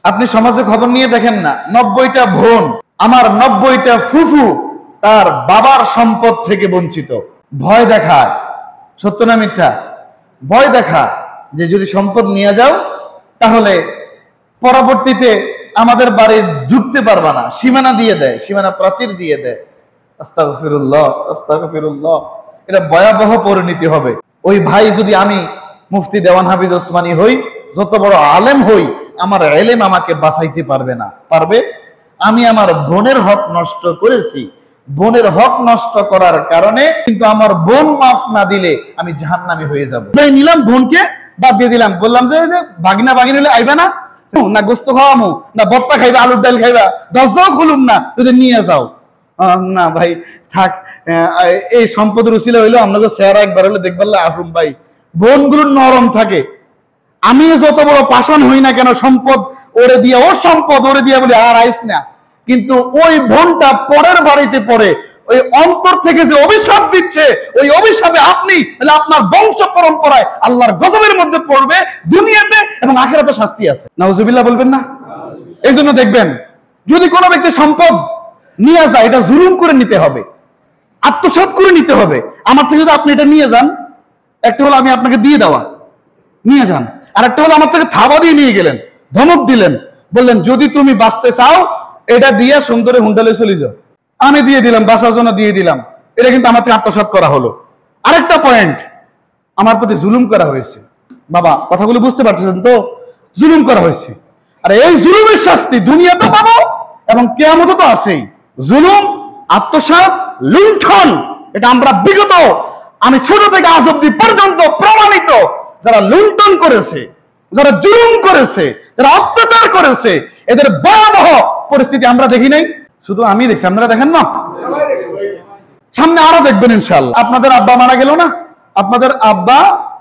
আপনি সমাজে খবর নিয়ে দেখেন না, 90টা বোন, আমার 90টা ফুফু তার বাবার সম্পদ থেকে বঞ্চিত। ভয় দেখায়, সত্য না মিথ্যা? ভয় দেখা যে যদি সম্পদ নিয়ে যাও তাহলে পরবর্তীতে আমাদের বাড়ি ঢুকতে পারবা না, সীমানা দিয়ে দেয়, সীমানা প্রাচীর দিয়ে দেয়। আস্তাগফিরুল্লাহ, আস্তাগফিরুল্লাহ। এটা ভয়াবহ পরিণতি হবে। ওই ভাই যদি আমি মুফতি দেওয়ান হাফিজ ওসমানী হই, যত বড় আলেম হই, আমার এলেম আমাকে বাঁচাইতে পারবে না। পারবে? আমি আমার বোনের হক নষ্ট করেছি, বোনের হক নষ্ট করার কারণে কিন্তু আমার বোন মাফ না দিলে আমি জাহান্নামী হয়ে যাব। নিলাম বোনকে, বাদ দিয়ে দিলাম, বললাম যে ভাগিনা ভাগিনা হলে আইবা না, না গোস্ত খাওয়ামু, না বত্তা খাইবা, আলুর ডাল খাইবা, দরজাও খুলুম না, যদি নিয়ে যাও। না ভাই থাক, এই সম্পদের উসিলা হইলো আপনাকে চেহারা একবার হলে দেখবার আফরুম ভাই বোনগুলো নরম থাকে। আমিও যত বড় পাষাণ হই না কেন, সম্পদ ওরে দিয়া, ও সম্পদ ওরে দিয়া বলে আর আইস না, কিন্তু ওই বোনটা পরের বাড়িতে পড়ে ওই অন্তর থেকে যে অভিশাপ দিচ্ছে, ওই অভিশাপে আপনি আপনার বংশ পরম্পরায় আল্লাহর গজবের মধ্যে পড়বে, দুনিয়াতে এবং আখিরাতে শাস্তি আছে। নাউজুবিল্লাহ বলবেন না? এই জন্য দেখবেন যদি কোনো ব্যক্তি সম্পদ নিয়ে যায়, এটা জুলুম করে নিতে হবে, আত্মসাৎ করে নিতে হবে। আমার থেকে যদি আপনি এটা নিয়ে যান, একটা হলো আমি আপনাকে দিয়ে দেওয়া, নিয়ে যান, আর একটা হলো আমার থেকে থাবা দিয়ে নিয়ে গেলেন, ধমক দিলেন, বললেন যদি তুমি বাঁচতে চাও এটা দিয়ে সুন্দরে হুন্ডালে চলে যাও। আমি দিয়ে দিলাম, বাঁচার জন্য দিয়ে দিলাম, এটা কিন্তু আমার থেকে আত্মসাৎ করা হলো। আরেকটা পয়েন্ট, আমার প্রতি জুলুম করা হয়েছে। বাবা কথাগুলো বুঝতে পারছেন তো? জুলুম করা হয়েছে, আর এই জুলুমের শাস্তি দুনিয়াতে পাবো এবং কিয়ামতে তো আছেই। জুলুম, আত্মসাৎ, লুণ্ঠন, এটা আমরা বিগত, আমি ছোট থেকে আজ অব্দি পর্যন্ত প্রমাণিত, যারা লুণ্ঠন করেছে, যারা জুলুম করেছে, যারা অত্যাচার করেছে, এদের ভয়াবহ পরিস্থিতি আমরা দেখি নাই, শুধু আমি দেখছি, আপনারা দেখেন না? সামনে আরো দেখবেন ইনশাআল্লাহ। আপনাদের আব্বা মারা গেল না? আপনাদের আব্বা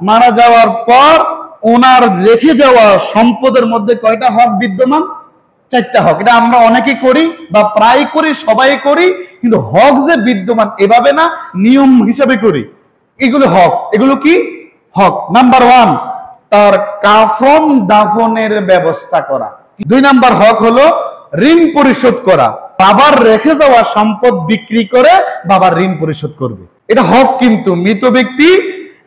মারা যাওয়ার পর ওনার রেখে যাওয়া সম্পদের মধ্যে কয়টা হক বিদ্যমান? 4টা হক। এটা আমরা অনেকে করি বা প্রায় করি, সবাই করি, কিন্তু হক যে বিদ্যমান এভাবে না, নিয়ম হিসাবে করি। এগুলো হক। এগুলো কি হক? নাম্বার 1, তার কাফন দাফনের ব্যবস্থা করা। 2 নাম্বার হক হলো ঋণ পরিশোধ করা। বাবার রেখে যাওয়া সম্পদ বিক্রি করে বাবার ঋণ পরিশোধ করবে, এটা হক। কিন্তু মৃত ব্যক্তি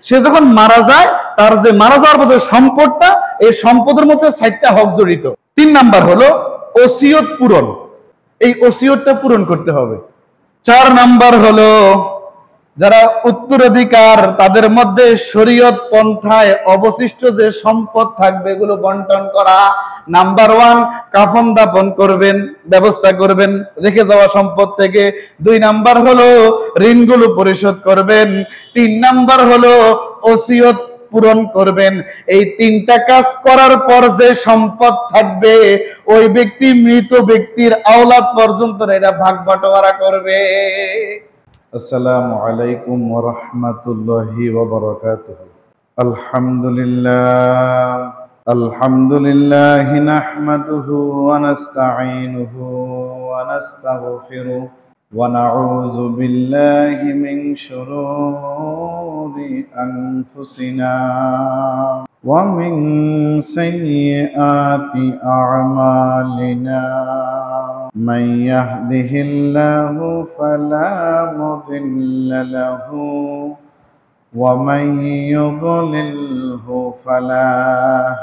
সে যখন মারা যায়, তার যে মারা যাওয়ার পর সম্পদটা, এই সম্পদের মধ্যে 4টা হক জড়িত। 3 নাম্বার হলো ওসিয়ত পূরণ, এই ওসিয়তটা পূরণ করতে হবে। 4 নাম্বার হলো যারা উত্তরাধিকার, তাদের মধ্যে শরীয়ত পন্থায় অবশিষ্ট যে সম্পদ থাকবে এগুলো বন্টন করা। নাম্বার 1 কাফন দাফন করবেন, ব্যবস্থা করবেন রেখে যাওয়া সম্পদ থেকে। 2 নাম্বার হলো ঋণগুলো পরিশোধ করবেন। 3 নাম্বার হলো ওসিয়ত পূরণ করবেন। এই 3টা কাজ করার পর যে সম্পদ থাকবে, ওই ব্যক্তি মৃত ব্যক্তির আওলাদ পর্যন্ত এটা ভাগ বাটোয়ারা করবে। আসসালামু আলাইকুম ওয়া রাহমাতুল্লাহি ওয়া বারাকাতুহু। আলহামদুলিল্লাহি নাহমাদুহু ওয়া নাস্তাঈনুহু ওয়া নাস্তাগফিরুহু ওয়া নাউযু বিল্লাহি মিন শুরুরি আনফুসিনা ওয়া মিন সাইয়্যাতি আ'মালিনা। من يهده الله فلا مضل له ومن يضلله فلا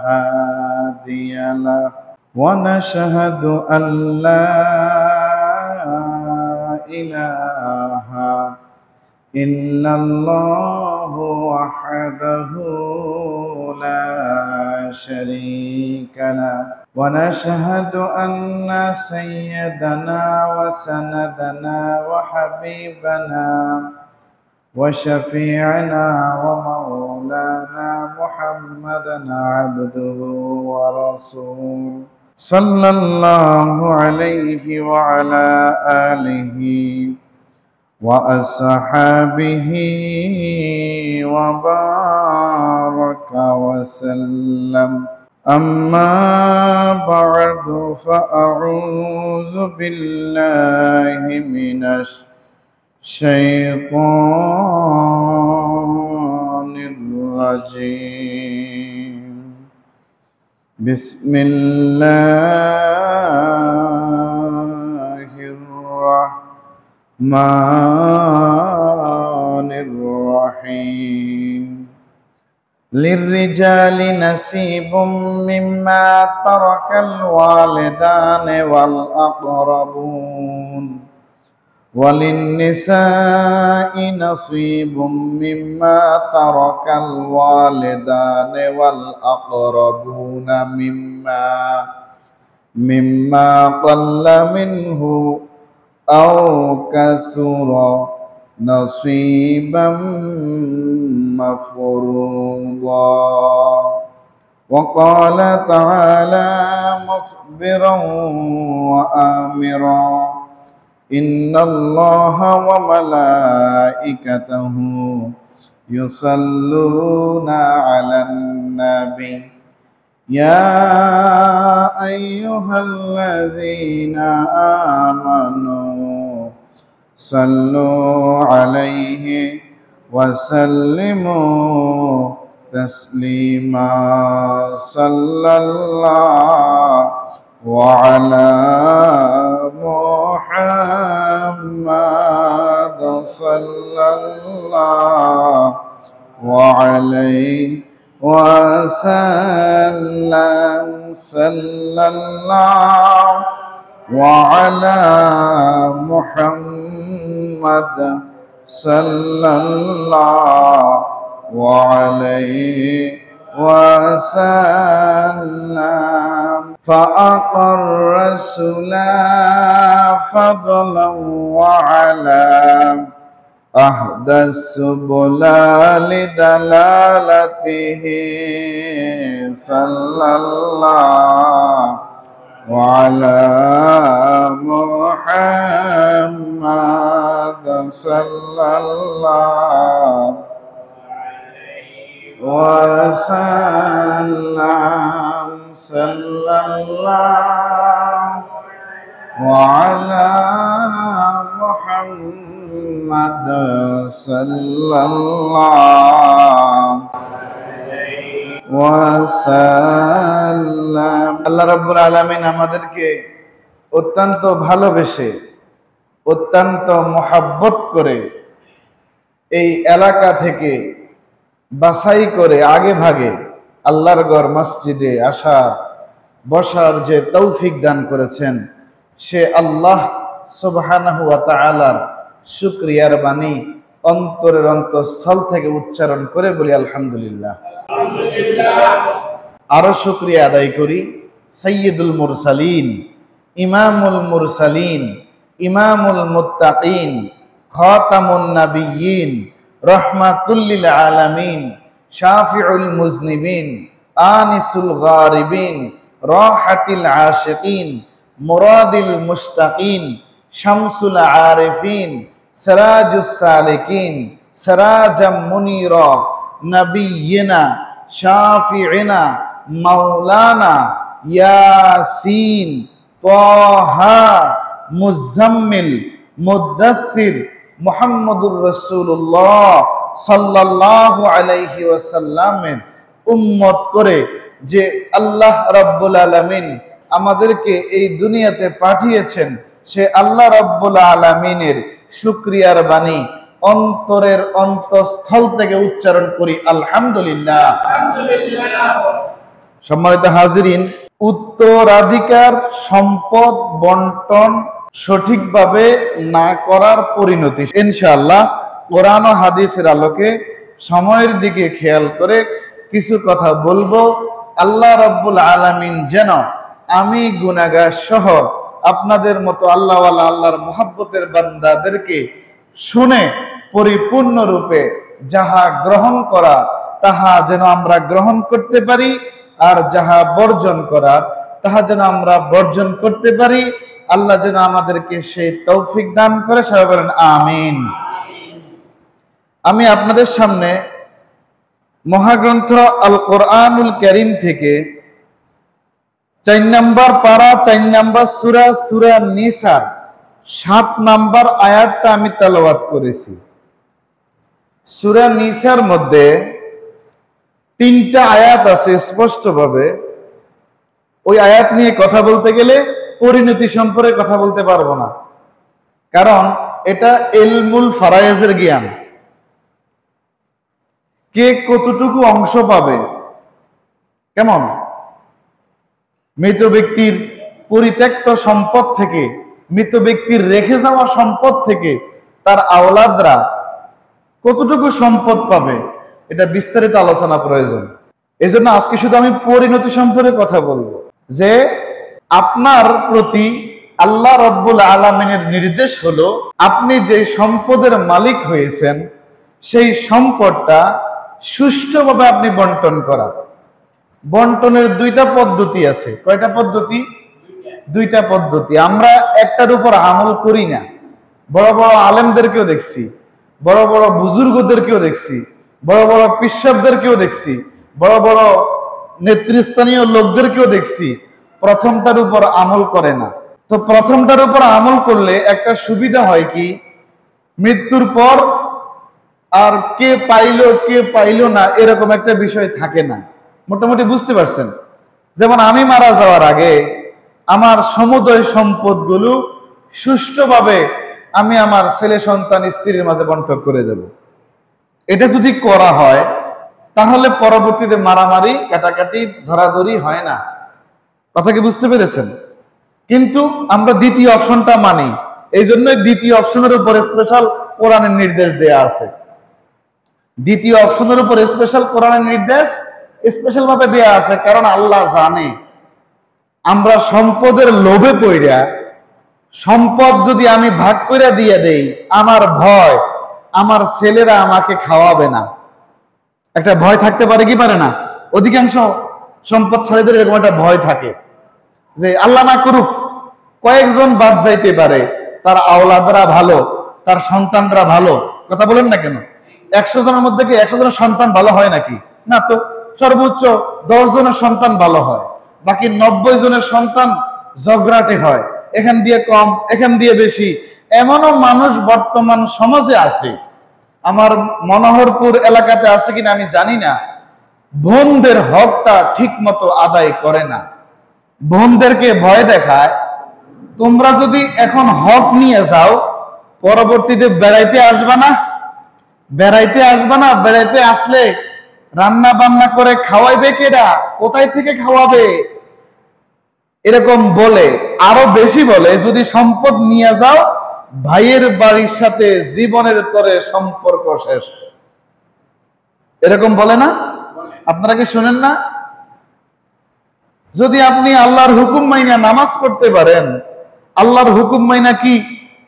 هادي له ونشهد أن لا إله إلا الله وحده لا شريك له ونشهد أن سيدنا وسندنا وحبيبنا وشفيعنا ومولانا محمدا عبده ورسوله صلى الله عليه وعلى آله وأصحابه وبارك وسلم. أما بعد فأعوذ بالله من الشيطان الرجيم. বিসমিল্লাহির রহমানির রহিম লিররিজালি নাসিবুম মিম্মা তারাকাল ওয়ালিদানি ওয়াল আকরাবুন وللنساء نصيب مما ترك الوالدان والأقربون مما قل منه أو كثر نصيبا مفروضا وقال تعالى مخبرا وآمرا إن الله وملائكته يصلون على النبي يا أيها الذين آمنوا صلوا عليه وسلموا تسليما صلى الله وعلى محمد صلى الله وعليه وسلم صلى الله وعلى محمد صلى الله وعليه وسلم فأقر الرسول فضلا وعلا أهدى السبل لدلالته صلى الله وعلى محمد صلى الله وسلم صلى الله وعلى محمد صلى الله وسلم আল্লাহ রাব্বুল আলামিন আমাদেরকে অত্যন্ত ভালোবেসে অত্যন্ত মহব্বত করে এই এলাকা থেকে বাছাই করে আগে ভাগে আল্লাহর ঘর মসজিদে আসার বসার যে তৌফিক দান করেছেন সে আল্লাহ সুবহানাহু ওয়া তাআলার শুকরিয়ার বাণী অন্তরের অন্তঃস্থল থেকে উচ্চারণ করে বলি আলহামদুলিল্লাহ। আরো শুকরিয়া আদায় করি সাইয়্যিদুল মুরসালিন ইমামুল মুরসালিন ইমামুল মুত্তাকিন খাতামুন নাবিয়্যিন রহমাতুল লিল আলামিন শাফিউল মুজনিবিন আনিসুল গারিবিন রাহাতিল আশিকিন মুরাদিল মুশতাকিন শামসুল আরিফিন সিরাজুস সালিকিন সিরাজাম মুনীরা নবিয়্যিনা শাফিঈনা মাওলানা ইয়াসিন তাহা মুজাম্মিল মুদ্দাসসির মুহাম্মদুর রাসূলুল্লাহ সাল্লাল্লাহু আলাইহি ওয়াসাল্লামের উম্মত করে যে আল্লাহ রাব্বুল আলামিন আমাদেরকে এই দুনিয়াতে পাঠিয়েছেন সে আল্লাহ রাব্বুল আলামিনের শুকরিয়ার বাণী অন্তরের অন্তঃস্থল থেকে উচ্চারণ করি আলহামদুলিল্লাহ। সম্মানিত হাজিরিন, উত্তরাধিকার সম্পদ বন্টন সঠিকভাবে না করার পরিণতি ইনশাআল্লাহ কোরআন ও হাদিসের আলোকে সময়ের দিকে খেয়াল করে কিছু কথা বলবো। আল্লাহ রাব্বুল আলামিন যেন আমি গুনাহগার সহ আপনাদের মতো আল্লাহওয়ালা আল্লাহর মুহাব্বতের বান্দাদেরকে শুনে পরিপূর্ণরূপে যাহা গ্রহণ করা তাহা যেন আমরা গ্রহণ করতে পারি, আর যাহা বর্জন করা তাহা যেন আমরা বর্জন করতে পারি। আল্লাহ যেন আমাদেরকে সেই তৌফিক দান করে, সবাই বলেন আমিন। আমি আপনাদের সামনে মহাগ্রন্থ আল কোরআনুল কারীম থেকে 4 নম্বর পারা 4 নম্বর সূরা সূরা নিসা 7 নম্বর আয়াতটা আমি তেলাওয়াত করেছি। সূরা নিসার মধ্যে 3টা আয়াত আছে স্পষ্টভাবে। ওই আয়াত নিয়ে কথা বলতে গেলে পরিণতি সম্পর্কে কথা বলতে পারবো না, কারণ এটা ইলমুল ফারায়েজের জ্ঞান। কে কতটুকু অংশ পাবে, কেমন মৃত ব্যক্তির পরিত্যক্ত সম্পদ থেকে, মৃত ব্যক্তির রেখে যাওয়া সম্পদ থেকে তার আওলাদরা কতটুকু সম্পদ পাবে, এটা বিস্তারিত আলোচনা প্রয়োজন। এই জন্য আজকে শুধু আমি পরিণতি সম্পর্কে কথা বলবো, যে আপনার প্রতি আল্লাহ রব্বুল আলামিনের নির্দেশ হলো আপনি যে সম্পদের মালিক হয়েছেন সেই সম্পদটা সুষ্ঠুভাবে আপনি বন্টন করা। বন্টনের দুইটা পদ্ধতি আছে। কয়টা পদ্ধতি? দুইটা পদ্ধতি। আমরা একটার উপর আমল করি না। বড় বড় আলেমদেরকেও দেখছি, বড় বড় বুজুর্গদেরকেও দেখছি, বড় বড় পিসাবদেরকেও দেখছি, বড় বড় নেতৃস্থানীয় লোকদেরকেও দেখছি, প্রথমটার উপর আমল করে না। তো প্রথমটার উপর আমল করলে একটা সুবিধা হয় কি, মৃত্যুর পর আর কে পাইলো কে পাইলো না এরকম একটা বিষয় থাকে না। মোটামুটি বুঝতে পারছেন? যেমন আমি মারা যাওয়ার আগে আমার সমুদয় সম্পদগুলো সুষ্ঠুভাবে আমি আমার ছেলে সন্তান স্ত্রীর মাঝে বন্টন করে দেব। এটা যদি করা হয় তাহলে পরবর্তীতে মারামারি কাটাকাটি ধরাধরি হয় না। কথা কি বুঝতে পেরেছেন? কিন্তু আমরা দ্বিতীয় অপশনটা মানি, এই জন্যই দ্বিতীয় অপশনের উপর স্পেশাল কোরআনের নির্দেশ দেয়া আছে। দ্বিতীয় অপশনের উপর স্পেশাল কোরআনের নির্দেশ স্পেশাল ভাবে দেয়া আছে, কারণ আল্লাহ জানে আমরা সম্পদের লোভে পড়িয়া সম্পদ যদি আমি ভাগ করে দিয়ে দেই, আমার ভয় আমার ছেলেরা আমাকে খাওয়াবে না। একটা ভয় থাকতে পারে কি পারে না? অধিকাংশ সম্পদশালীদের এরকম একটা ভয় থাকে যে আল্লাহ না করুক কয়েকজন বাদ যাইতে পারে, তার আওলাদরা ভালো, তার সন্তানরা ভালো। কথা বলেন না কেন? 100 জনের মধ্যে কি 100 জনের সন্তান ভালো হয় নাকি? না তো, সর্বোচ্চ 10 জনের সন্তান ভালো হয়, বাকি 90 জনের সন্তান ঝগড়াটে হয়, এখান দিয়ে কম এখান দিয়ে বেশি। এমনও মানুষ বর্তমান সমাজে আছে, আমার মনোহরপুর এলাকাতে আছে কিনা আমি জানি না, বোনদের হকটা ঠিক মতো আদায় করে না। বোনদেরকে ভয় দেখায়, তোমরা যদি এখন হক নিয়ে যাও পরবর্তীতে বেড়াইতে আসবা না, বেড়াইতে আসবা না, বেড়াইতে আসলে রান্না বান্না করে খাওয়াইবে কেডা, কোথায় থেকে খাওয়াবে, এরকম বলে। আরো বেশি বলে, যদি সম্পদ নিয়ে যাও ভাইয়ের বাড়ির সাথে জীবনের তরে সম্পর্ক শেষ। এরকম বলে না? আপনারা কি শোনেন না? যদি আপনি আল্লাহর হুকুম মাইনা নামাজ পড়তে পারেন, আল্লাহর হুকুম মাইনা কি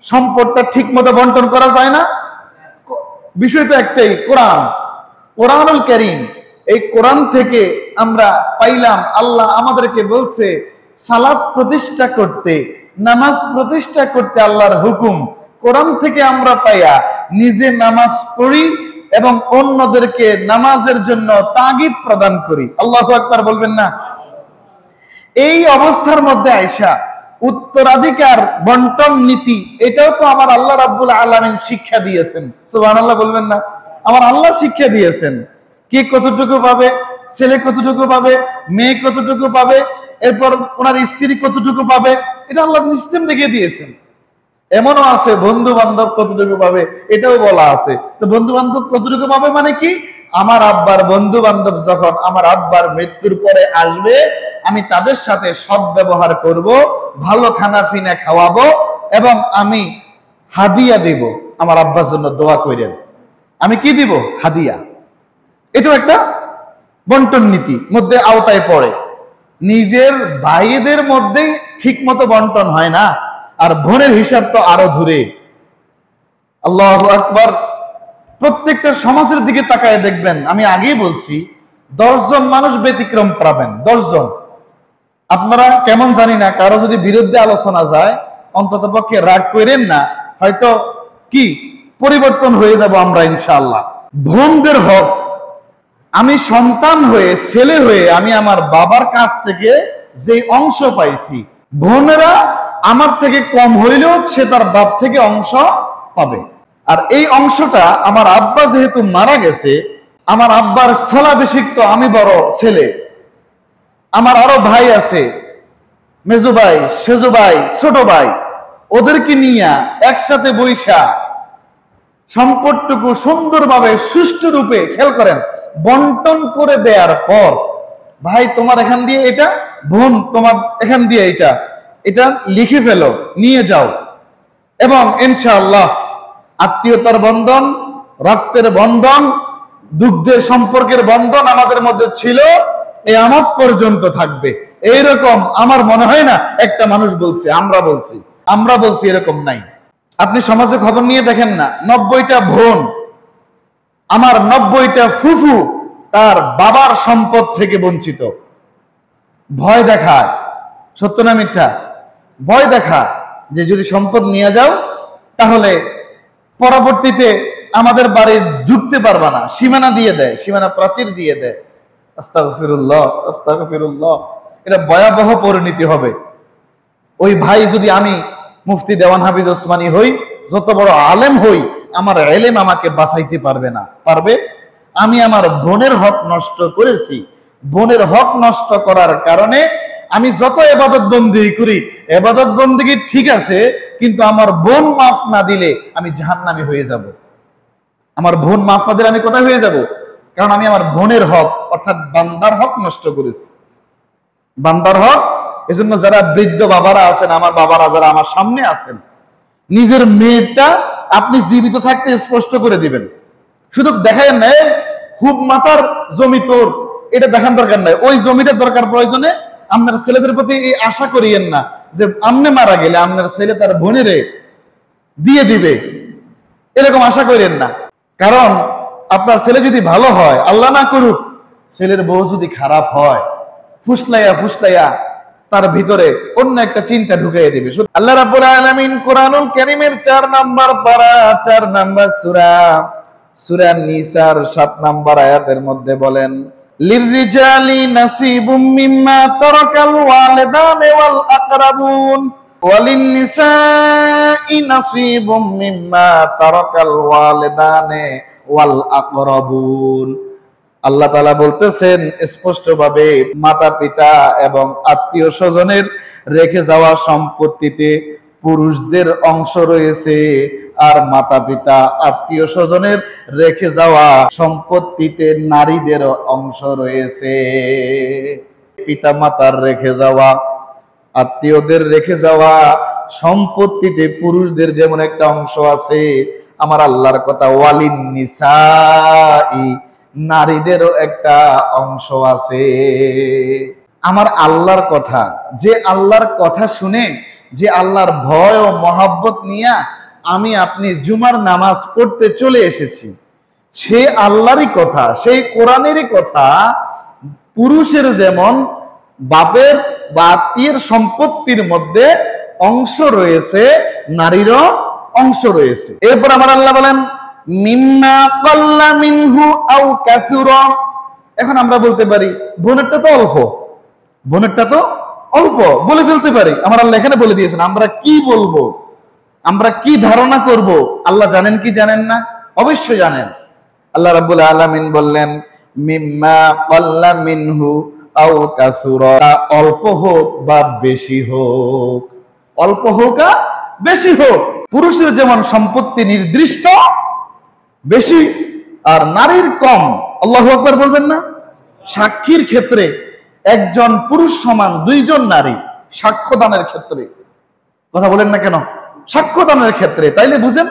সম্পদটা ঠিক মতো বন্টন করা যায় না? বিষয় তো একটাই, কোরআন, কোরআনুল কারীম। এই কোরআন থেকে আমরা পাইলাম আল্লাহ আমাদেরকে বলছে সালাত প্রতিষ্ঠা করতে, নামাজ প্রতিষ্ঠা করতে আল্লাহর হুকুম। কোরআন থেকে আমরা পাইয়া নিজে নামাজ পড়ি এবং অন্যদেরকে নামাজের জন্য তাগিদ প্রদান করি। আল্লাহু আকবার বলবেন না? এই অবস্থার মধ্যে আয়েশা উত্তরাধিকার বন্টন নীতি, এটাও তো আমার আল্লাহ রাব্বুল আলামিন শিক্ষা দিয়েছেন। সুবহানাল্লাহ বলবেন না? আমার আল্লাহ শিক্ষা দিয়েছেন কে কতটুকু পাবে, ছেলে কতটুকু পাবে, মেয়ে কতটুকু পাবে, এরপর ওনার স্ত্রী কতটুকু পাবে, এটা আল্লাহ সিস্টেম রেখে দিয়েছেন। এমনও আছে বন্ধু বান্ধব কতটুকু পাবে, এটাও বলা আছে। তো বন্ধু বান্ধব কতটুকু পাবে মানে কি? আমার আব্বার বন্ধু বান্ধব যখন আমার আব্বার মৃত্যুর পরে আসবে, আমি তাদের সাথে সৎ ব্যবহার করব, ভালো খানা পিনা খাওয়াবো এবং আমি হাদিয়া দেব। আমার আব্বার জন্য দোয়া করেন। আমি কি দিব? হাদিয়া। এটাও একটা বন্টন নীতি মধ্যে আওতায় পড়ে। নিজের ভাইদের মধ্যেই ঠিক মতো বন্টন হয় না, আর বোনের হিসাব তো আরো দূরে। আল্লাহু আকবার। প্রত্যেকটা সমাজের দিকে তাকায় দেখবেন, আমি আগেই বলছি 10 জন মানুষ ব্যতিক্রম পাবেন, 10 জন। আপনারা কেমন জানি না, কারো যদি বিরুদ্ধে আলোচনা যায় অন্তত পক্ষে রাগ করেন না, হয়তো কি পরিবর্তন হয়ে যাব আমরা ইনশাআল্লাহ। বোনদের হক, আমি সন্তান হয়ে, ছেলে হয়ে আমি আমার বাবার কাছ থেকে যে অংশ পাইছি, বোনেরা আমার থেকে কম হইলেও সে তার বাপ থেকে অংশ পাবে। আর এই অংশটা আমার আব্বা যেহেতু মারা গেছে, আমার আব্বার স্থলাভিষিক্ত আমি বড় ছেলে, আমার আরো ভাই আছে, মেজো ভাই, সেজো ভাই, ছোট ভাই, ওদেরকে নিয়ে একসাথে বৈশা সম্পদটুকু সুন্দরভাবে সুষ্ঠু রূপে খেয়াল করেন বন্টন করে দেওয়ার পর, ভাই তোমার এখান দিয়ে এটা, বোন তোমার এখান দিয়ে এটা, এটা লিখে ফেলো, নিয়ে যাও। এবং ইনশাআল্লাহ আত্মীয়তার বন্ধন, রক্তের বন্ধন, দুগ্ধের সম্পর্কের বন্ধন আমাদের মধ্যে ছিল, কিয়ামত পর্যন্ত থাকবে। এইরকম আমার মনে হয় না একটা মানুষ বলছে। আমরা বলছি এরকম নাই। আপনি সমাজে খবর নিয়ে দেখেন না, 90টা বোন, আমার 90টা ফুফু তার বাবার সম্পদ থেকে বঞ্চিত। ভয় দেখায়, সত্য না মিথ্যা? ভয় দেখা যে যদি সম্পদ নিয়ে যাও তাহলে পরবর্তীতে আমাদের বাড়ি ঢুকতে পারবা না, সীমানা দিয়ে দেয়, সীমানা প্রাচীর দিয়ে দেয়। আস্তাগফিরুল্লাহ, আস্তাগফিরুল্লাহ। এটা ভয়াবহ পরিণতি হবে। ওই ভাই যদি আমি মুফতি দেওয়ান হাফিজ ওসমানী হই, যত বড় আলেম হই, আমার এলেম আমাকে বাঁচাইতে পারবে না। পারবে? আমি আমার বোনের হক নষ্ট করেছি। বোনের হক নষ্ট করার কারণে আমি যত ইবাদত বন্দেগী করি, ইবাদত বন্দেগী ঠিক আছে, কিন্তু আমার বোন মাফ না দিলে আমি জাহান্নামী হয়ে যাব। আমার বোন মাফ না দিলে আমি কোথায় হয়ে যাব? কারণ আমি আমার বোনের হক অর্থাৎ বান্দার হক নষ্ট করেছি। বান্দার হক। এজন্য যারা বৃদ্ধ বাবারা আছেন, আমার বাবারা যারা আমার সামনে আছেন, নিজের মেয়েটা আপনি জীবিত থাকতে স্পষ্ট করে দিবেন। শুধু দেখায় না খুব মাতার জমি তোর, এটা দেখান দরকার নাই। ওই জমিটা দরকার প্রয়োজনে আপনার ছেলেদের প্রতি এই আশা করিয়েন না যে আমনে মারা গেলে আপনার ছেলে তার বোনেরে দিয়ে দিবে, এরকম আশা করেন না। কারণ আপনার ছেলে যদি ভালো হয়, আল্লাহ না করুক, ছেলের বউ যদি খারাপ হয়, ফুসলাইয়া তার ভিতরে অন্য একটা চিন্তা ঢুকিয়ে দিবে। আল্লাহ রাব্বুল আলামিন কোরআনুল কারীমের 4 নাম্বার পারা, 4 নাম্বার সূরা, সূরা নিসার 7 নাম্বার আয়াতের মধ্যে বলেন, লিররিজালি নাসিবুম মিম্মা তারাকাল ওয়ালিদানি ওয়াল আকরাবুন ওয়ালিন্নিসাই নাসিবুম মিম্মা তারাকাল ওয়ালিদানি ওয়াল আকরাবুন। আল্লাহ তাআলা বলতেছেন স্পষ্টভাবে, মাতা পিতা এবং আত্মীয় স্বজনের রেখে যাওয়া সম্পত্তিতে পুরুষদের অংশ রয়েছে, আর মাতা পিতা আত্মীয় স্বজনের রেখে যাওয়া সম্পত্তিতে নারীদের অংশ রয়েছে। পিতা মাতার রেখে যাওয়া, আত্মীয়দের রেখে যাওয়া সম্পত্তিতে পুরুষদের যেমন একটা অংশ আছে, আমার আল্লাহর কথা ওয়ালিন নিসাই, নারীদেরও একটা অংশ আছে। আমার আল্লাহর কথা, যে আল্লাহর কথা শুনে, যে আল্লাহর ভয় ও মহাব্বত নিয়ে আমি আপনি জুমার নামাজ পড়তে চলে এসেছি, সে আল্লাহরই কথা, সেই কোরআনেরই কথা। পুরুষের যেমন বাপের বা আত্মীয়ের সম্পত্তির মধ্যে অংশ রয়েছে, নারীরও অংশ রয়েছে। এরপর আমার আল্লাহ বলেন, মিম্মা কাল্লা মিনহু আও কাসুরা। এখন আমরা বলতে পারি বোনেরটা তো অল্প, বোনেরটা তো অল্প বলে ফেলতে পারি। আমার আল্লাহ এখানে বলে দিয়েছেন, আমরা কি বলবো, আমরা কি ধারণা করব, আল্লাহ জানেন কি জানেন না? অবশ্যই জানেন। আল্লাহ রাব্বুল আলামিন বললেন, মিম্মা কাল্লা মিনহু আও কাসুরা, অল্প হোক বা বেশি হোক, অল্প হোক আর বেশি হোক। পুরুষের যেমন সম্পত্তি নির্দিষ্ট বেশি আর নারীর কম। আল্লাহু আকবার বলবেন না? সাক্ষীর ক্ষেত্রে একজন পুরুষ সমান 2 জন নারী, সাক্ষ্যদানের ক্ষেত্রে কথা বলেন না কেন? সাক্ষ্যদানের ক্ষেত্রে তাইলে বুঝেন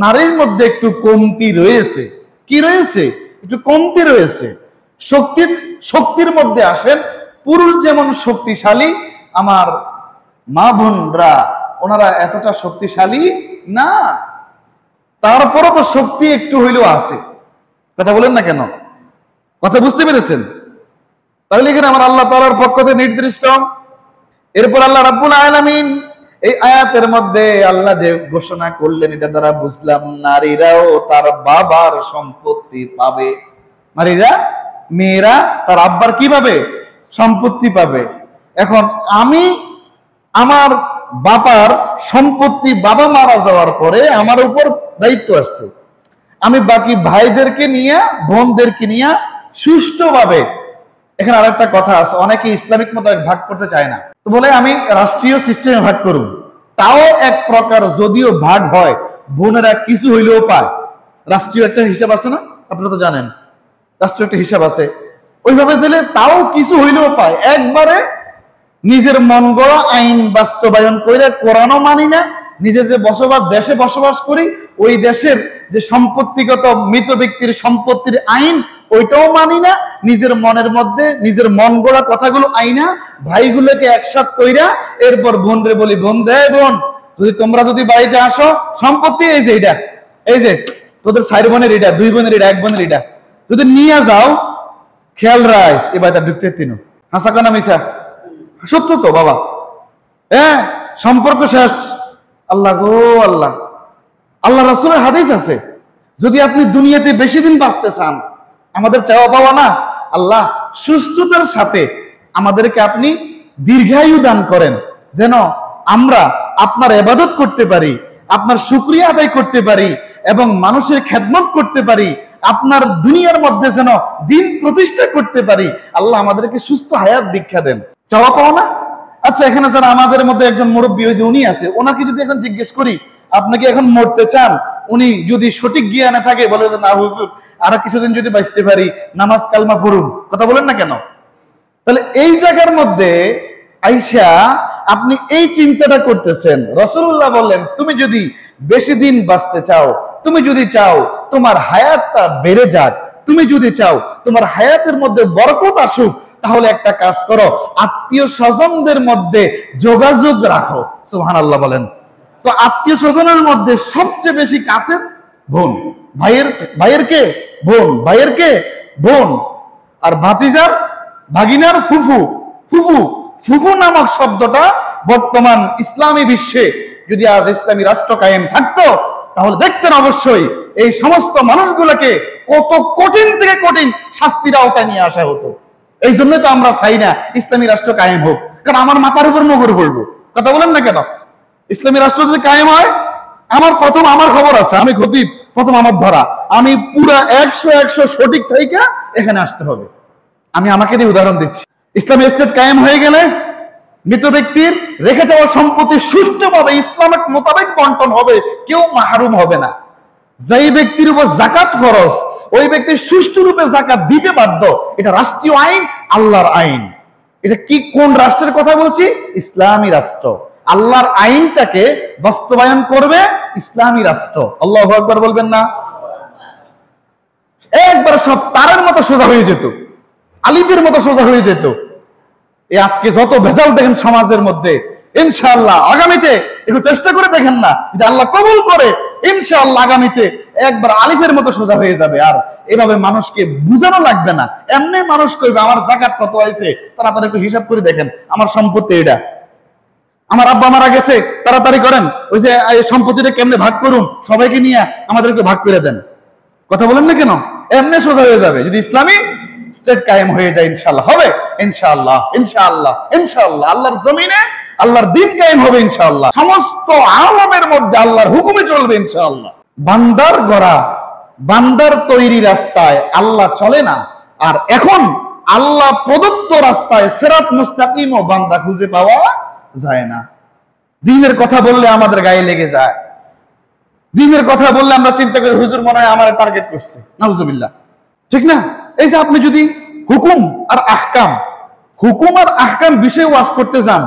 নারীর মধ্যে একটু কমতি রয়েছে। কি রয়েছে? একটু কমতি রয়েছে। শক্তির মধ্যে আসেন, পুরুষ যেমন শক্তিশালী, আমার মা বোনরা ওনারা এতটা শক্তিশালী না, তারপরও তো শক্তি একটু হইলেও আছে। কথা বলেন না কেন? কথা বুঝতে পেরেছেন? তাহলে এখানে আমার আল্লাহ তাআলার পক্ষ থেকে নির্দিষ্ট। এরপর আল্লাহ রাব্বুল আলামিন এই আয়াতের মধ্যে আল্লাহ যে ঘোষণা করলেন, এটা দ্বারা বুঝলাম নারীরাও তার বাবার সম্পত্তি পাবে। নারীরা, মেয়েরা তার আব্বার কি পাবে? সম্পত্তি পাবে। এখন আমি আমার বাবার সম্পত্তি, বাবা মারা যাওয়ার পরে আমার উপর দায়িত্ব আসছে, আমি বাকি ভাইদেরকে নিয়ে, বোনদেরকে নিয়ে সুষ্ঠুভাবে। এখানে আরেকটা কথা আছে, অনেকে ইসলামিক মোতাবেক ভাগ করতে চায় না। তো বলে আমি রাষ্ট্রীয় সিস্টেমে ভাগ করব। তাও এক প্রকার যদিও ভাগ হয়, বোনেরা কিছু হইলেও পায়। রাষ্ট্রীয় একটা হিসাব আছে না, আপনারা তো জানেন, রাষ্ট্রীয় একটা হিসাব আছে। ওইভাবে দিলে তাও কিছু হইলেও পায়। একবারে নিজের মন গড়া আইন বাস্তবায়ন করে কোরআনও মানি না, নিজের যে দেশে বসবাস করি ওই দেশের যে সম্পত্তিগত মৃত ব্যক্তির সম্পত্তির আইন ওইটাও মানি না, নিজের মনের মধ্যে নিজের মন গড়া কথাগুলো আইনা ভাইগুলোকে একসাথ কইরা এরপর বোন রে বলি, বোন দে বোন, তোমরা যদি বাড়িতে আসো সম্পত্তি এই যে এটা, এই যে তোদের 4 বোনের এটা, 2 বোনের এটা, 1 বোনের এটা, যদি নিয়ে যাও খেয়াল রাইস এবার ঢুকতে তিন হাসা কানা মিশা সত্য তো বাবা। হ্যাঁ, সম্পর্ক শেষ। আল্লাহ গো আল্লাহ, আল্লাহ রাসূলের হাদিস আছে, যদি আপনি দুনিয়াতে বেশি দিন বাঁচতে চান, আমাদের চাওয়া পাওয়া না, আল্লাহ সুস্থতার সাথে আমাদেরকে আপনি দীর্ঘায়ু দান করেন, যেন আমরা আপনার ইবাদত করতে পারি, আপনার শুকরিয়া আদায় করতে পারি এবং মানুষের খেদমত করতে পারি, আপনার দুনিয়ার মধ্যে যেন দিন প্রতিষ্ঠা করতে পারি। আল্লাহ আমাদেরকে সুস্থ হায়াত ভিক্ষা দেন। চাওয়া পাওয়া না? আচ্ছা, এখানে যারা আমাদের মধ্যে একজন মুরব্বী ওই যে উনি আছে, ওনাকে যদি এখন জিজ্ঞেস করি আপনাকে এখন মরতে চান, উনি যদি সঠিক জ্ঞানে থাকে বলে যে না হুজুর আরো কিছুদিন যদি বাঁচতে পারি, নামাজ কালমা পড়ুন। কথা বলেন না কেন? তাহলে এই জায়গার মধ্যে আইসা আপনি এই চিন্তাটা করতেছেন। রাসূলুল্লাহ বললেন তুমি যদি বেশি দিন বাঁচতে চাও, তুমি যদি চাও তোমার হায়াতটা বেড়ে যাক, তুমি যদি চাও তোমার হায়াতের মধ্যে বরকত আসুক, তাহলে একটা কাজ করো, আত্মীয় স্বজনদের মধ্যে যোগাযোগ রাখো। সুবহানাল্লাহ বলেন। তো আত্মীয় স্বজনের মধ্যে সবচেয়ে বেশি কাছের বোন, ভাইয়ের কে বোন, ভাইয়ের কে বোন, আর ভাতিজার ভাগিনার ফুফু। ফুফু ফুফু নামক শব্দটা বর্তমান ইসলামী বিশ্বে যদি আজ ইসলামী রাষ্ট্র কায়েম থাকতো, তাহলে দেখতেন অবশ্যই এই সমস্ত মানুষগুলোকে কত কঠিন থেকে কঠিন শাস্তির আওতায় নিয়ে আসা হতো। এই জন্য তো আমরা চাই না ইসলামী রাষ্ট্র কায়েম হোক, কারণ আমার মাথার উপর নগর পড়বো। কথা বলেন না কেন? ইসলামী রাষ্ট্র যদি কায়েম হয়, আমার খবর আছে, আমি খতিব, প্রথম আমার ধরা, আমি পুরা 100 সঠিক থেকে এখানে আসতে হবে। আমি আমাকে দিয়ে উদাহরণ দিচ্ছি। ইসলামী স্টেট কায়েম হয়ে গেলে মৃত ব্যক্তির রেখে যাওয়া সম্পত্তি সুষ্ঠুভাবে ইসলামিক মোতাবেক বন্টন হবে, কেউ মাহরুম হবে না। যেই ব্যক্তির উপর যাকাত ফরজ, ওই ব্যক্তি সুষ্ঠু রূপে যাকাত দিতে বাধ্য। এটা রাষ্ট্রীয় আইন, আল্লাহর আইন। এটা কি কোন রাষ্ট্রের কথা বলছি? ইসলামী রাষ্ট্র। আল্লাহর আইনটাকে বাস্তবায়ন করবে ইসলামী রাষ্ট্র। আল্লাহু আকবার বলবেন না? একবার সব তারের মতো সোজা হয়ে যেত, আলিফের মতো সোজা হয়ে যেত। এই আজকে যত ভেজাল দেখেন সমাজের মধ্যে, ইনশাআল্লাহ আগামীতে একটু চেষ্টা করে দেখেন না, যদি আল্লাহ কবুল করে ইনশাআল্লাহ আগামীতে একবার আলিফের মতো সোজা হয়ে যাবে। আর এভাবে মানুষকে বুঝানো লাগবে না, এমনি মানুষ কইবে আমার যাকাত কত হয়েছে, তাড়াতাড়ি একটু হিসাব করে দেখেন, আমার সম্পত্তি এটা, আমার আব্বা মারা গেছে, তাড়াতাড়ি করেন, ওই যে সম্পত্তিটা কেমনে ভাগ করুন, সবাইকে নিয়ে আমাদেরকে ভাগ করে দেন। কথা বলেন না কেন? এমনি সোজা হয়ে যাবে যদি ইসলামী স্টেট কায়েম হয়ে যায়। ইনশাআল্লাহ হবে, ইনশাআল্লাহ ইনশাআল্লাহ ইনশাআল্লাহ আল্লাহর জমিনে আল্লাহর দিন কায়েম হবে ইনশাআল্লাহ। সমস্ত আলমের মধ্যে আল্লাহর হুকুমে চলবে ইনশাআল্লাহ। বান্দার গড়া, বান্দার তৈরি রাস্তায় আল্লাহ চলে না। আর এখন আল্লাহ প্রদত্ত রাস্তায় সিরাত মুস্তাকিম ও বান্দা খুঁজে পাওয়া যায় না। দ্বীনের কথা বললে আমাদের গায়ে লেগে যায়, দ্বীনের কথা বললে আমরা চিন্তা করি হুজুর মনে হয় আমার টার্গেট করছে, নাউজুবিল্লাহ। ঠিক না? এই যে আপনি যদি হুকুম আর আহকাম বিষয়ে ওয়াজ করতে যান,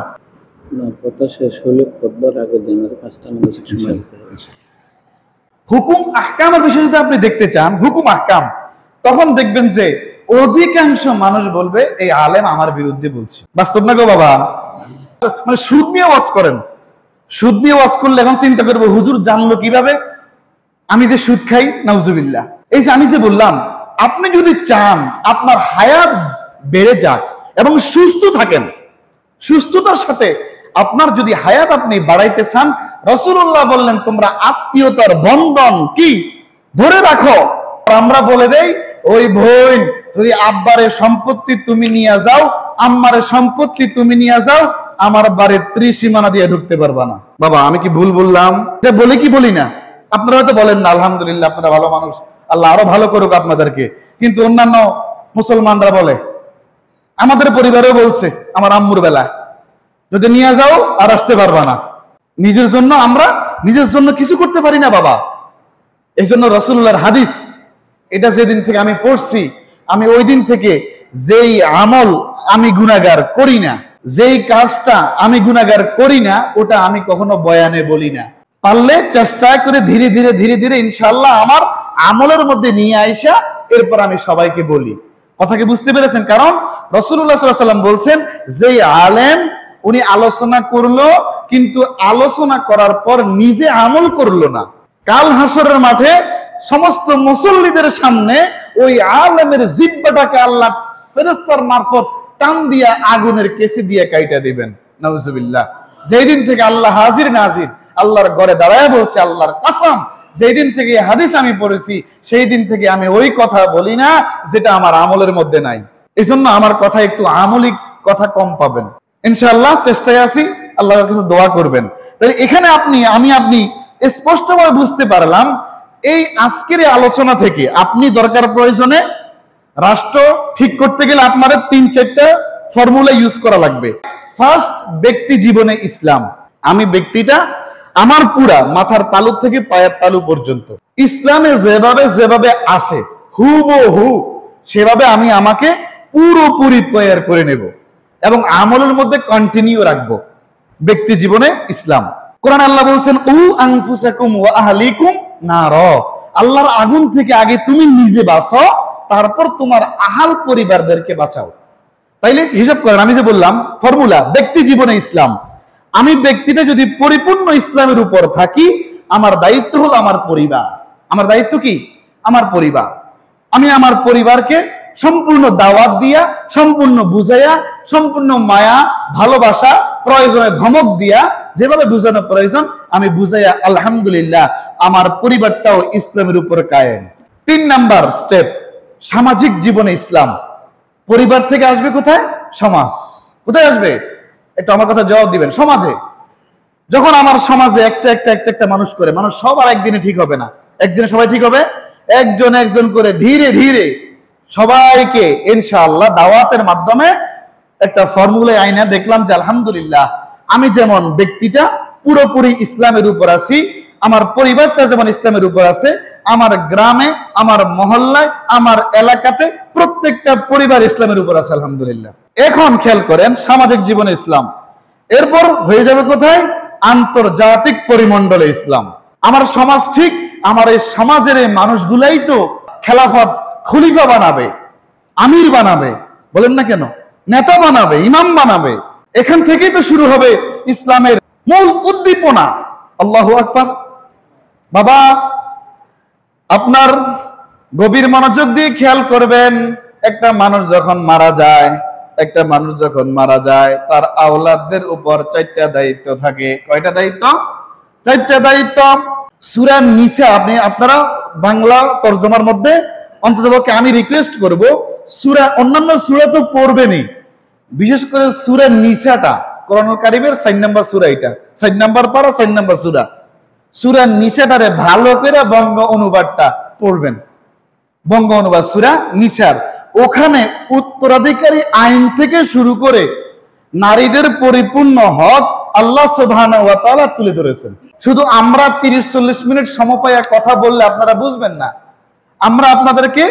হুকুম আহকামের বিষয়ে যদি আপনি দেখতে চান, হুকুম আহকাম, তখন দেখবেন যে অধিকাংশ মানুষ বলবে এই আলেম আমার বিরুদ্ধে বলছে। বাস্তব না গো বাবা? মানে সুদ নিয়ে ওয়াজ করেন, সুদ নিয়ে ওয়াজ করলে এখন চিন্তা করবো হুজুর জানলো কিভাবে আমি যে সুদ খাই, নাউজুবিল্লাহ। এই যে আমি যে বললাম, আপনি যদি চান আপনার হায়াত বেড়ে যাক এবং সুস্থ থাকেন, সুস্থতার সাথে আপনার যদি হায়াত আপনি বাড়াইতে চান, রাসূলুল্লাহ বললেন তোমরা আত্মীয়তার বন্ধন কি ধরে রাখো। আমরা বলে দেই ওই বোন যদি আব্বারের সম্পত্তি তুমি নিয়ে যাও, আম্মারের সম্পত্তি তুমি নিয়ে যাও, আমার বাড়ির ত্রিসীমানা দিয়ে ঢুকতে পারবা না। বাবা আমি কি ভুল বললাম? এটা বলি কি বলি না? আপনারা হয়তো বলেন না, আলহামদুলিল্লাহ আপনারা ভালো মানুষ, আল্লাহ আরো ভালো করুক আপনাদেরকে। কিন্তু অন্যান্য মুসলমানরা বলে, আমাদের পরিবারেও বলছে, আমার আম্মুর বেলা যদি নিয়ে যাও আর আসতে পারবা না। নিজের জন্য আমরা নিজের জন্য কিছু করতে পারি না বাবা। এই জন্য রাসূলুল্লাহর হাদিস, এটা যেদিন থেকে আমি পড়ছি, আমি ওই দিন থেকে যেই আমল আমি গুনাহগার করি না, যেই কাজটা আমি গুনাহগার করি না, ওটা আমি কখনো বয়ানে বলি না। পারলে চেষ্টা করে ধীরে ধীরে ধীরে ধীরে ইনশাআল্লাহ আমার আমলের মধ্যে নিয়ে আইসা এরপর আমি সবাইকে বলি। কথা কি বুঝতে পেরেছেন? কারণ রাসূলুল্লাহ সাল্লাল্লাহু আলাইহি ওয়াসাল্লাম বলছেন, যেই আলেম উনি আলোচনা করলো কিন্তু আলোচনা করার পর নিজে আমল করলো না, কাল হাসরের মাঠে সমস্ত মুসল্লিদের সামনে ওই আলেমের জিহ্বাটাকে আল্লাহ ফেরেশতার মারফত টান দিয়া আগুনের কেসি দিয়ে কাইটা দিবেন। নাউজুবিল্লাহ। যেই দিন থেকে আল্লাহ হাজির নাজির আল্লাহর ঘরে দাঁড়ায় বলছে, আল্লাহর কসম, যেই দিন থেকে হাদিস আমি পড়েছি সেই দিন থেকে আমি ওই কথা বলি না যেটা আমার আমলের মধ্যে নাই। এই জন্য আমার কথা একটু আমলিক কথা কম পাবেন ইনশাআল্লাহ। চেষ্টায় আছি, আল্লাহর কাছে দোয়া করবেন। তাহলে এখানে আপনি স্পষ্টভাবে বুঝতে পারলাম এই আজকের আলোচনা থেকে আপনি দরকার প্রয়োজনে রাষ্ট্র ঠিক করতে গেলে আপনার 3-4টা ফর্মুলা ইউজ করা লাগবে। ফার্স্ট, ব্যক্তি জীবনে ইসলাম। আমি ব্যক্তিটা আমার পুরা মাথার তালু থেকে পায়ের তালু পর্যন্ত ইসলামে যেভাবে যেভাবে আছে হুবহু সেভাবে আমি আমাকে পুরোপুরি তৈরি করে নেব এবং আমলের মধ্যে কন্টিনিউ রাখবো। ব্যক্তি জীবনে ইসলাম। কোরআন আল্লাহ বলছেন, উ আনফুসাকুম ওয়া আহলিকুম নার। আল্লাহর আগুন থেকে আগে তুমি নিজে বাঁচো, তারপর তোমার আহাল পরিবারদেরকে বাঁচাও। তাইলে হিসাব করেন, আমি যে বললাম ফর্মুলা, ব্যক্তি জীবনে ইসলাম। আমি ব্যক্তিটা যদি পরিপূর্ণ ইসলামের উপর থাকি, আমার দায়িত্ব হলো আমার পরিবার। আমার দায়িত্ব কি? আমার পরিবার। আমি আমার পরিবারকে সম্পূর্ণ দাওয়াত দিয়া, সম্পূর্ণ বুঝাইয়া, সম্পূর্ণ মায়া ভালোবাসা, প্রয়োজনে ধমক দিয়া, যেভাবে বুঝানো প্রয়োজন আমি বুঝাইয়া আলহামদুলিল্লাহ আমার পরিবারটাও ইসলামের উপর কায়েম। 3 নাম্বার স্টেপ, সামাজিক জীবনে ইসলাম। পরিবার থেকে আসবে কোথায়? সমাজ। কোথায় আসবে? একটু আমার কথা জবাব দিবেন। সমাজে। যখন আমার সমাজে একটা মানুষ করে, মানুষ সবার একদিনে ঠিক হবে না। একদিনে সবাই ঠিক হবে? একজন একজন করে ধীরে ধীরে সবাইকে ইনশাআল্লাহ দাওয়াতের মাধ্যমে একটা ফর্মুলায় আইনা দেখলাম যে আলহামদুলিল্লাহ আমি যেমন ব্যক্তিটা পুরোপুরি ইসলামের উপর আছি, আমার পরিবারটা যেমন ইসলামের উপর আছে, আমার গ্রামে, আমার মহল্লায়, আমার এলাকাতে প্রত্যেকটা পরিবার ইসলামের উপর আছে আলহামদুলিল্লাহ। এখন খেয়াল করেন সামাজিক জীবনে ইসলাম, এরপর হয়ে যাবে কোথায়? আন্তর্জাতিক পরিমণ্ডলে ইসলাম। আমার সমাজ ঠিক, আমার এই সমাজের এই মানুষগুলাই তো খেলাফত খলিফা বানাবে, আমির বানাবে, বলেন না কেন, নেতা বানাবে, ইমাম বানাবে। এখান থেকেই তো শুরু হবে ইসলামের মূল উদ্দীপনা। আল্লাহু আকবার। বাবা, আপনার গভীর মনোযোগ দিয়ে খেয়াল করবেন, একটা মানুষ যখন মারা যায় তার আওলাদদের উপর 4টা দায়িত্ব থাকে। কয়টা দায়িত্ব? 4টা দায়িত্ব। সূরা নিসা আপনারা বাংলা তরজমার মধ্যে অন্ততপক্ষে আমি রিকোয়েস্ট করব, অন্যান্য সূরা তো পড়বেনই, বিশেষ করে সূরা নিসাটা কোরআনুল কারীমের 4 নম্বর সূরা, এটা 4 নম্বর পারা 4 নম্বর সূরা। সূরা নিসাটারে ভালো করে বঙ্গ অনুবাদটা পড়বেন। বঙ্গ অনুবাদ সূরা নিসার, ওখানে উত্তরাধিকারী আইন থেকে শুরু করে নারীদের পরিপূর্ণ হক আল্লাহ সুবহানাহু ওয়া তাআলা তুলে ধরেছেন। শুধু আমরা 30-40 মিনিট সমপায়া কথা বললে আপনারা বুঝবেন না। আমরা আপনাদেরকে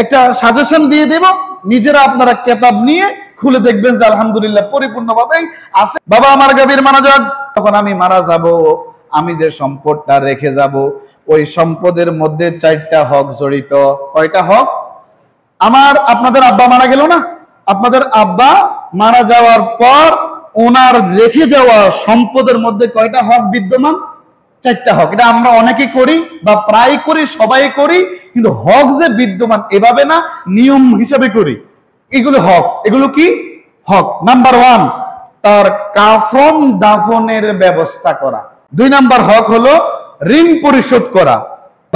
একটা সাজেশন দিয়ে দেব, নিজেরা আপনারা কিতাব নিয়ে খুলে দেখবেন যে আলহামদুলিল্লাহ পরিপূর্ণভাবেই আছে। বাবা, আমার গভীর মনোযোগ। তখন আমি মারা যাব, আমি যে সম্পদটা রেখে যাব, ওই সম্পদের মধ্যে 4টা হক জড়িত। কয়টা হক? আপনাদের আব্বা মারা গেল না? আপনাদের আব্বা মারা যাওয়ার পর ওনার রেখে যাওয়া সম্পদের মধ্যে কয়টা হক বিদ্যমান? 4টা হক। এটা আমরা অনেকে করি বা প্রায় করি, সবাই করি, কিন্তু হক যে বিদ্যমান এভাবে না, নিয়ম হিসাবে করি। এগুলো হক। এগুলো কি হক? নাম্বার 1, তার কাফন দাফনের ব্যবস্থা করা। 2 নাম্বার হক হলো ঋণ পরিশোধ করা।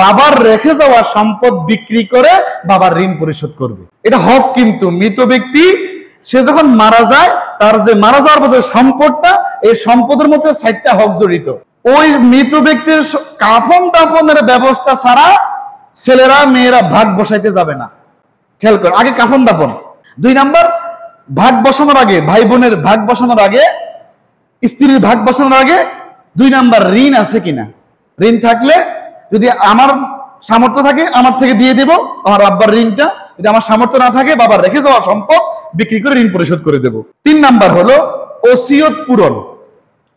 বাবার রেখে যাওয়া সম্পদ বিক্রি করে বাবার ঋণ পরিশোধ করবে। এটা হক। কিন্তু মৃত ব্যক্তি সে যখন মারা যায়, তার যে মারা যাওয়ার পর সম্পদটা, এই সম্পদের মধ্যে 4টা হক জড়িত। ওই মৃত ব্যক্তির কাফন দাফনের ব্যবস্থা ছাড়া ছেলেরা মেয়েরা ভাগ বসাইতে যাবে না। খেয়াল কর, আগে কাফন দাফন। 2 নাম্বার, ভাগ বসানোর আগে, ভাই বোনের ভাগ বসানোর আগে স্ত্রীর ভাগ বসানোর আগে 2 নাম্বার ঋণ আছে কিনা, ঋণ থাকলে যদি আমার সামর্থ্য থাকে আমার থেকে দিয়ে দেব আমার আব্বার ঋণটা, যদি আমার সামর্থ্য না থাকে বাবার রেখে যাওয়া সম্পদ বিক্রি করে ঋণ পরিশোধ করে দেব। 3 নাম্বার হলো ওসিয়ত পূরণ।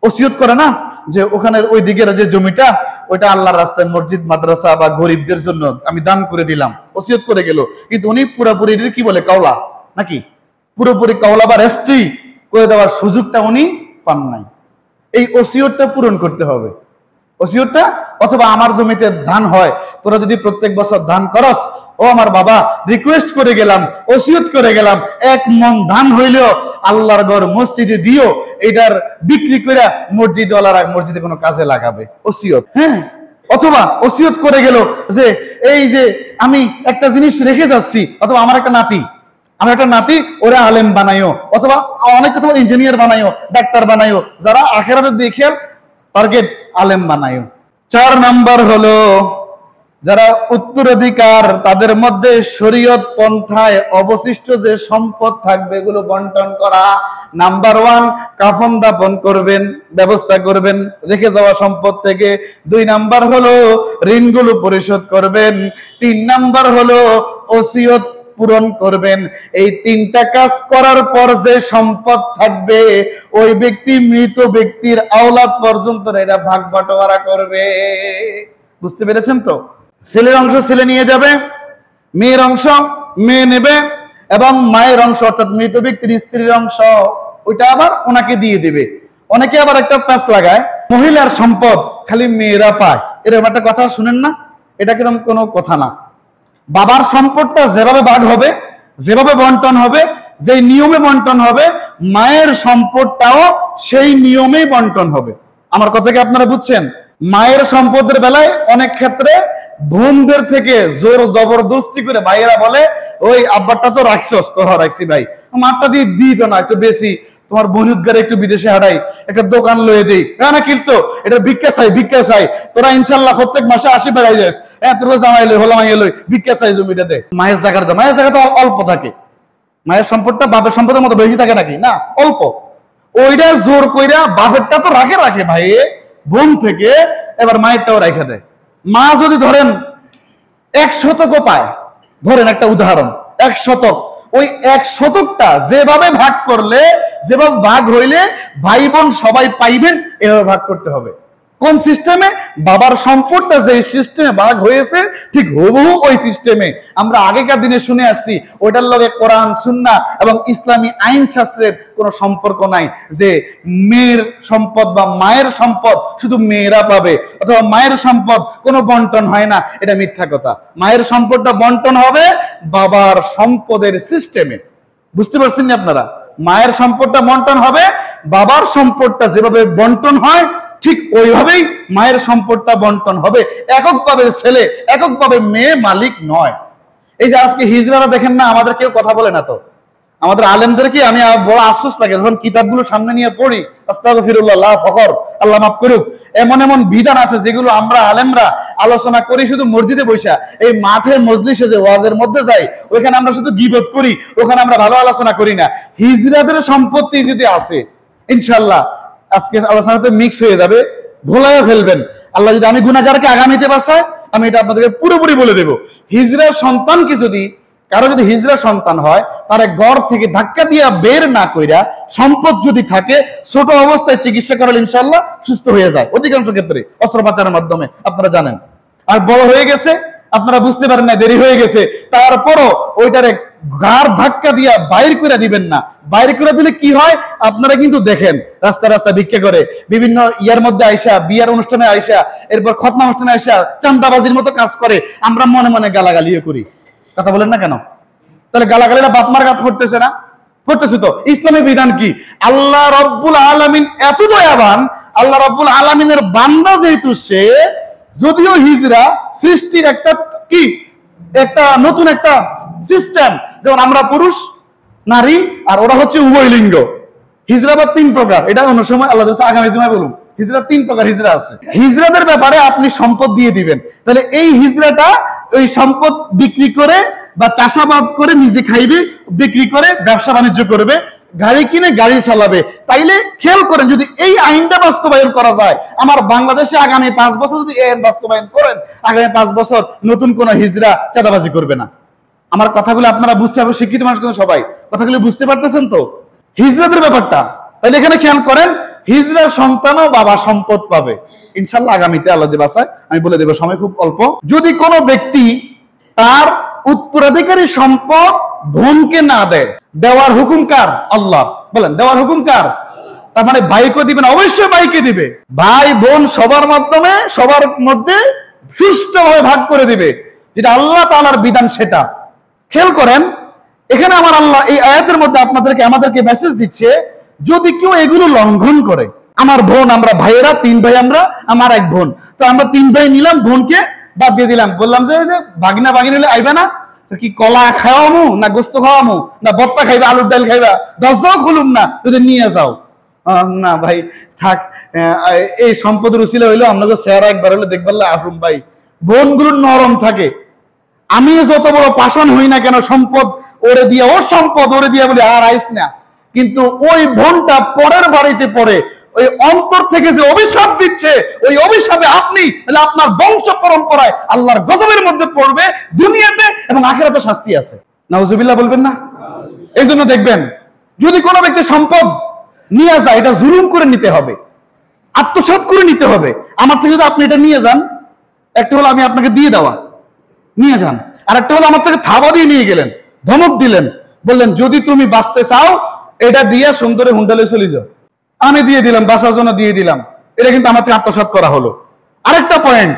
ওসিয়ত করে না যে ওখানের ওই দিকের যে জমিটা ওইটা আল্লাহর রাস্তায় মসজিদ মাদ্রাসা বা গরিবদের জন্য আমি দান করে দিলাম, ওসিয়ত করে গেল, কিন্তু উনি পুরোপুরি কি বলে কাওলা নাকি পুরোপুরি কাওলা বা রেস্ট্রি করে দেওয়ার সুযোগটা উনি পান নাই। এই ওসিয়তটা পূরণ করতে হবে। ওসিয়তটা, অথবা আমার জমিতে ধান হয়, তোরা যদি প্রত্যেক বছর ধান করস, ও আমার বাবা রিকোয়েস্ট করে গেলাম, ওসিয়ত করে গেলাম, 1 মণ ধান হইলেও আল্লাহর ঘর মসজিদে দিও, এটার বিক্রি করে মসজিদওয়ালারা মসজিদে কোনো কাজে লাগাবে, ওসিয়ত। হ্যাঁ, অথবা ওসিয়ত করে গেল যে এই যে আমি একটা জিনিস রেখে যাচ্ছি, অথবা আমার একটা নাতি ওরা আলেম বানাইও, অথবা অনেক তোমার ইঞ্জিনিয়ার বানাইও, ডাক্তার বানাইও, যারা আখেরাতের দিকে টার্গেট আলেম বানাইও। 4 নাম্বার হলো যারা উত্তরাধিকার, তাদের মধ্যে শরীয়ত পন্থায় অবশিষ্ট যে সম্পদ থাকবে এগুলো বন্টন করা। নাম্বার 1 কাফন দাফন করবেন, ব্যবস্থা করবেন রেখে যাওয়া সম্পদ থেকে। 2 নাম্বার হলো ঋণগুলো পরিশোধ করবেন। 3 নাম্বার হলো ওসিয়ত পূরণ করবেন। এই 3টা কাজ করার পর যে সম্পদ থাকবে ওই ব্যক্তি মৃত ব্যক্তির আওলাদ পর্যন্ত এরা ভাগ বাটোয়ারা করবে। বুঝতে পেরেছেন তো? ছেলের অংশ ছেলে নিয়ে যাবে, মেয়ের অংশ মেয়ে নেবে, এবং মায়ের অংশ অর্থাৎ মৃত ব্যক্তির স্ত্রীর অংশ ওইটা আবার ওনাকে দিয়ে দেবে। অনেকে আবার একটা প্যাচ লাগায় মহিলার সম্পদ খালি মেয়েরা পায়, এরকম একটা কথা শুনেন না? এটা কিরকম কোনো কথা না। বাবার সম্পদটা যেভাবে ভাগ হবে, যেভাবে বন্টন হবে, যে নিয়মে বন্টন হবে, মায়ের সম্পদটাও সেই নিয়মেই বন্টন হবে। আমার কথা কি আপনারা বুঝছেন? মায়ের সম্পদের বেলায় অনেক ক্ষেত্রে বোনদের থেকে জোর জবরদস্তি করে ভাইয়েরা বলে ওই আব্বারটা তো রাখছস, কহা রাখছি ভাই, মারটা দিয়ে দিত না একটু বেশি, তোমার বনুদগারে একটু বিদেশে হারাই, একটা দোকান লয়ে দেই, না কিন্তু এটা ভিক্ষা চাই, তোরা ইনশাল্লাহ প্রত্যেক মাসে 80 বেড়াই যাস, তোর জামাই লই হলাম লই ভিক্ষা চাই জমিটা দে। মায়ের জায়গাটা, মায়ের জায়গাটা অল্প থাকে, মায়ের সম্পদটা বাপের সম্পদের মতো বেশি থাকে নাকি? না, অল্প। ওইটা জোর কইরা বাপেরটা তো রাখে ভাই বোন থেকে, এবার মায়েরটাও রেখে দেয়। মা যদি ধরেন 1 শতকও পায়, ধরেন একটা উদাহরণ 1 শতক, ওই 1 শতকটা যেভাবে ভাগ করলে, যেভাবে ভাগ হইলে ভাই বোন সবাই পাইবেন এভাবে ভাগ করতে হবে। কোন সিস্টেমে? বাবার সম্পদটা যে সিস্টেমে ভাগ হয়েছে ঠিক হুবহু ওই সিস্টেমে। আমরা আগেকার দিনে শুনে আসছি ওইটার লগে কোরআন সুন্নাহ এবং ইসলামী আইন শাস্ত্রের কোনো সম্পর্ক নাই, যে মেয়ের সম্পদ বা মায়ের সম্পদ শুধু মেয়েরা পাবে, অথবা মায়ের সম্পদ কোনো বন্টন হয় না, এটা মিথ্যা কথা। মায়ের সম্পদটা বন্টন হবে বাবার সম্পদের সিস্টেমে। বুঝতে পারছেন না আপনারা? মায়ের সম্পদটা বন্টন হবে, বাবার সম্পদটা যেভাবে বন্টন হয় ঠিক ওইভাবেই মায়ের সম্পদটা বন্টন হবে। এককভাবে ছেলে, এককভাবে মেয়ে মালিক নয়। এই যে আজকে হিজড়ারা দেখেন না, আমাদের কেউ কথা বলে না তো। আমাদের আলেমদেরকে আমি বড় আফসোস লাগে যখন কিতাবগুলো সামনে নিয়ে পড়ি, আস্তাগফিরুল্লাহ, লা ফখর, আল্লাহ মাফ করুক, এমন এমন বিধান আছে যেগুলো আমরা আলেমরা আলোচনা করি শুধু মসজিদে বসা। এই মাঠে মজলিসে যে ওয়াজের মধ্যে যাই ওইখানে আমরা শুধু গীবত করি, ওখানে আমরা ভালো আলোচনা করি না। হিজড়াদের সম্পত্তি যদি আছে ইনশাআল্লাহ আজকে আলোচনাতে মিক্স হয়ে যাবে, ঘোলায় ফেলবেন। আল্লাহ যদি আমি গুনাহগারকে আগামীতে বাঁচায়, আমি এটা আপনাদেরকে পুরোপুরি বলে দেব। হিজড়ার সন্তানকে যদি কারো যদি হিজড়া সন্তান হয়, তারা ঘর থেকে ধাক্কা দিয়া বের না কইরা সম্পদ যদি থাকে, ছোট অবস্থায় চিকিৎসা করালে ইনশাআল্লাহ সুস্থ হয়ে যায় অধিকাংশ ক্ষেত্রে অস্ত্রোপচারের মাধ্যমে, আপনারা জানেন। আর বড় হয়ে গেছে, আপনারা বুঝতে পারেন না, দেরি হয়ে গেছে, তারপরও ওইটারে ঘাড় ধাক্কা দিয়া বাইর করে দিবেন না। বাইর করে দিলে কি হয় আপনারা কিন্তু দেখেন, রাস্তা রাস্তা ভিক্ষা করে, বিভিন্ন ইয়ার মধ্যে আইসা, বিয়ার অনুষ্ঠানে আইসা, এরপর খতনা অনুষ্ঠানে আইসা চান্দাবাজির মতো কাজ করে, আমরা মনে মনে গালাগালিও করি। কথা বলেন না কেন? তাহলে গালাগালিরা বাপমার গাত করতেছে না? করতেছে তো। ইসলামী বিধান কি? আল্লাহ রব্বুল আলামিন এত দয়াবান, আল্লাহ রব্বুল আলামিনের বান্দা যেহেতু সে, যদিও হিজরা সৃষ্টির একটা কি একটা নতুন একটা সিস্টেম, যেমন আমরা পুরুষ নারী আর ওরা হচ্ছে উভয় লিঙ্গ। হিজরা বা 3 প্রকার, এটা অন্য সময় আল্লাহ আগামী জুমায় বলুন। হিজরা 3 প্রকার হিজরা আছে। হিজরাদের ব্যাপারে আপনি সম্পদ দিয়ে দিবেন, তাহলে এই হিজরাটা ওই সম্পদ বিক্রি করে বা চাষাবাদ করে নিজে খাইবে, বিক্রি করে ব্যবসা বাণিজ্য করবে, গাড়ি কিনে গাড়ি চালাবে। তাইলে খেয়াল করেন, যদি এই আইনটা বাস্তবায়ন করা যায়, আমার বাংলাদেশে আগামী 5 বছর যদি এই আইন বাস্তবায়ন করেন, আগামী 5 বছর নতুন কোন হিজড়া চাঁদাবাজি করবে না। আমার কথাগুলো আপনারা বুঝতে হবে, শিক্ষিত মানুষ কিন্তু সবাই কথাগুলো বুঝতে পারতেছেন তো, হিজড়াদের ব্যাপারটা। তাহলে এখানে খেয়াল করেন, হিজড়ার সন্তানও বাবা সম্পদ পাবে ইনশাল্লাহ আগামীতে, আল্লাহ দিয়ে বাসায় আমি বলে দেবো, সময় খুব অল্প। যদি কোনো ব্যক্তি তার উত্তরাধিকারী সম্পদ বোনকে না দেয়, দেওয়ার হুকুম কার? আল্লাহ। বলেন, দেওয়ার হুকুম কার? তার মানে ভাইকে দিবেন, অবশ্যই ভাইকে দিবে। ভাই বোন সবার মাধ্যমে সবার মধ্যে সুষ্ঠুভাবে ভাগ করে দিবে, যেটা আল্লাহ তাআলার বিধান সেটা। খেয়াল করেন, এখানে আমার আল্লাহ এই আয়াতের মধ্যে আমাদেরকে মেসেজ দিচ্ছে, যদি কেউ এগুলো লঙ্ঘন করে, আমার বোন, আমরা ভাইয়েরা 3 ভাই, আমার 1 বোন, তো আমরা 3 ভাই নিলাম, বোনকে বাদ দিয়ে দিলাম, বললাম যে ভাগিনা হলে আইবে না, তো কি কলা খাওয়ামু না গোস্ত খাওয়ামু না ভর্তা খাইবা, আলুর ডাল খাইবা, দরজাও খুলুম না, যদি নিয়ে যাও। না ভাই থাক, এই সম্পদের উসিলা হইলো আপনাকে চেহারা একবার হলে দেখবার আসুন ভাই। বোনগুলো নরম থাকে, আমি যত বড় পাষাণ হই না কেন, সম্পদ ওরে দিয়ে, ওর সম্পদ ওরে দিয়ে বলে আর আইস না, কিন্তু ওই বোনটা পরের বাড়িতে পড়ে ওই অন্তর থেকে যে অভিশাপ দিচ্ছে, ওই অভিশাপে আপনি আপনার বংশ পরম্পরায় আল্লাহর গজবের মধ্যে পড়বে, দুনিয়াতে এবং আখিরাতে শাস্তি আছে। নাউজুবিল্লাহ বলবেন না? এই জন্য দেখবেন, যদি কোনো ব্যক্তি সম্পদ নিয়ে যায়, এটা জুলুম করে নিতে হবে, আত্মসাৎ করে নিতে হবে। আমার থেকে যদি আপনি এটা নিয়ে যান, একটা হলো আমি আপনাকে দিয়ে দেওয়া, নিয়ে যান, আর একটা হলো আমার থেকে থাবা দিয়ে নিয়ে গেলেন, ধমক দিলেন, বললেন যদি তুমি বাঁচতে চাও এটা দিয়ে সুন্দরে হুন্ডালে চলে যাও, আমি দিয়ে দিলাম, বাঁচার জন্য দিয়ে দিলাম, এটা কিন্তু আমার থেকে আত্মসাৎ করা হলো। আরেকটা পয়েন্ট,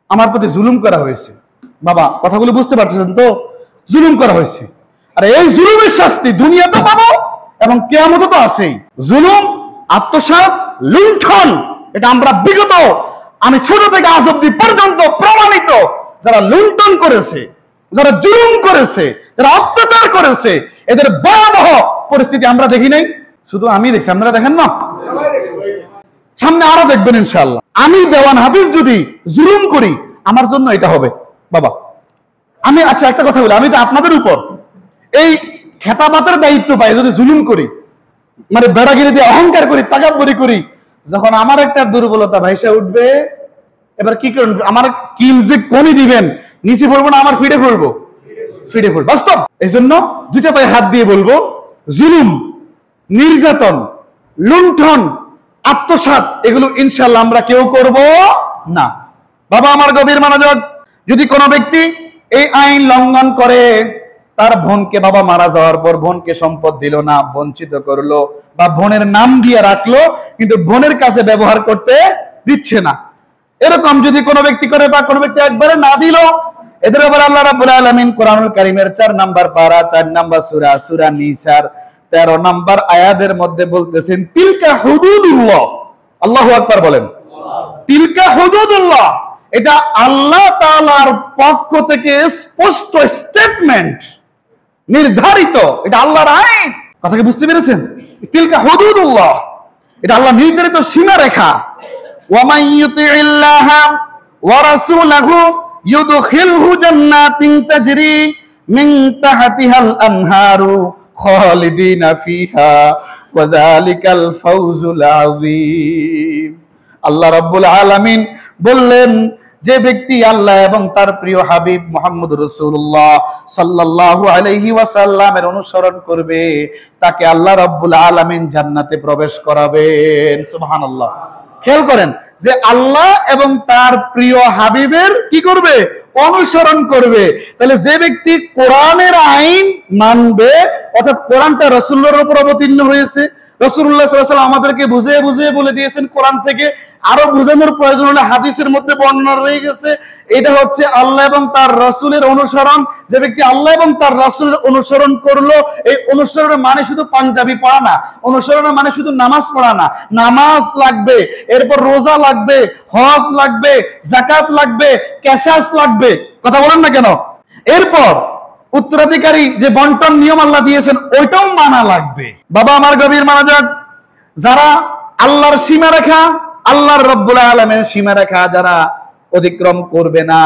আমার প্রতি জুলুম করা হয়েছে। বাবা কথাগুলো বুঝতে পারছেন তো? জুলুম করা হয়েছে, আর এই জুলুমের শাস্তি দুনিয়াতে পাবো এবং কিয়ামতে তো আছেই। জুলুম, আত্মসাৎ, লুণ্ঠন, এটা আমরা বিগত, আমি ছোট থেকে আজ অব্দি পর্যন্ত প্রমাণিত, যারা লুণ্ঠন করেছে, যারা জুলুম করেছে, যারা অত্যাচার করেছে, এদের ভয়াবহ পরিস্থিতি আমরা দেখি নাই, শুধু আমি দেখছি, আপনারা দেখেন না? সামনে আরো দেখবেন ইনশাআল্লাহ। আমি দেওয়ান হাফিজ যদি জুলুম করি, আমার জন্য এটা হবে বাবা। আমি আচ্ছা একটা কথা বলি, আমি তো আপনাদের উপর এই খেতাবাতের দায়িত্ব পাই, যদি জুলুম করি, মানে বেড়াগিরি দিয়ে অহংকার করি, তাকাব্বুরি করি, যখন আমার একটা দুর্বলতা ভাইসা উঠবে, এবার কি করুন, আমার কিল যে কোনি দিবেন, নিচে পড়বো না, আমার ফিরে পড়বো, বাস্তব। এই জন্য দুইটা পায়ে হাত দিয়ে বলবো, জুলুম, নির্যাতন, লুণ্ঠন, আত্মসাৎ, এগুলো ইনশাআল্লাহ আমরা কেউ করব না। বাবা আমার গভীর মনোযোগ, যদি কোনো ব্যক্তি এই আইন লঙ্ঘন করে, তার বোনকে, বাবা মারা যাওয়ার পর বোনকে সম্পদ দিল না, বঞ্চিত করলো, বা বোনের নাম দিয়ে রাখলো কিন্তু বোনের কাছে ব্যবহার করতে দিচ্ছে না, এরকম যদি কোনো ব্যক্তি করে, বা কোনো ব্যক্তি একবারে না দিল, এদের ব্যাপারে আল্লাহ রাব্বুল আলামিন কোরআনুল কারীমের 4 নাম্বার পারা, 4 নাম্বার সূরা, সূরা নিসার 13 নাম্বার আয়াতের মধ্যে বলতেছেন, তিলকা হুদুদুল্লাহ। আল্লাহু আকবার বলেন। তিলকা হুদুদুল্লাহ, এটা আল্লাহ তাআলার পক্ষ থেকে স্পষ্ট স্টেটমেন্ট, নির্ধারিত, এটা আল্লাহর আইন। কথা কি বুঝতে পেরেছেন? তিলকা হুদুদুল্লাহ, এটা আল্লাহ নির্ধারিত সীমারেখা। ওয়া মান ইউতিইল্লাহা ওয়া রাসূলাহু ইউদখিলহু জান্নাতিন তাজরি মিন তাহতিহাল আনহারু খালিদিনা ফিহা ওয়া যালিকাল ফাওজুল আযীম। আল্লাহ রাব্বুল আলামিন বললেন, যে ব্যক্তি আল্লাহ এবং তার প্রিয় হাবিব মুহাম্মদ রাসূলুল্লাহ সাল্লাল্লাহু আলাইহি ওয়াসাল্লামের অনুসরণ করবে, তাকে আল্লাহ রাব্বুল আলামিন জান্নাতে প্রবেশ করাবেন। সুবহানাল্লাহ। খেয়াল করেন যে আল্লাহ এবং তার প্রিয় হাবিবের কি করবে? অনুসরণ করবে। তাহলে যে ব্যক্তি কোরআনের আইন মানবে, অর্থাৎ কোরআনটা রাসূলুল্লাহর উপর অবতীর্ণ হয়েছে, রাসূলুল্লাহ সাল্লাল্লাহু আলাইহি ওয়াসাল্লাম আমাদেরকে বুঝিয়ে বুঝিয়ে বলে দিয়েছেন, কোরআন থেকে আরো বোঝানোর প্রয়োজন হলে হাদিসের মধ্যে বর্ণনা রয়ে গেছে। এটা হচ্ছে আল্লাহ এবং তার রাসূলের অনুসরণ। যে ব্যক্তি আল্লাহ এবং তার রাসূলের অনুসরণ করলো, এই অনুসরণের মানে শুধু পাঞ্জাবি পড়া না, অনুসরণের মানে শুধু নামাজ পড়া না, নামাজ লাগবে, এরপর রোজা লাগবে, হজ লাগবে, যাকাত লাগবে, কিসাস লাগবে, কথা বলেন না কেন? এরপর উত্তরাধিকারী যে বন্টন নিয়ম আল্লাহ দিয়েছেন, ওইটাও মানা লাগবে। বাবা আমার গভীর মনোযোগ, যারা আল্লাহর সীমারেখা, আল্লাহর রাব্বুল আলামিনের সীমারেখা যারা অতিক্রম করবে না,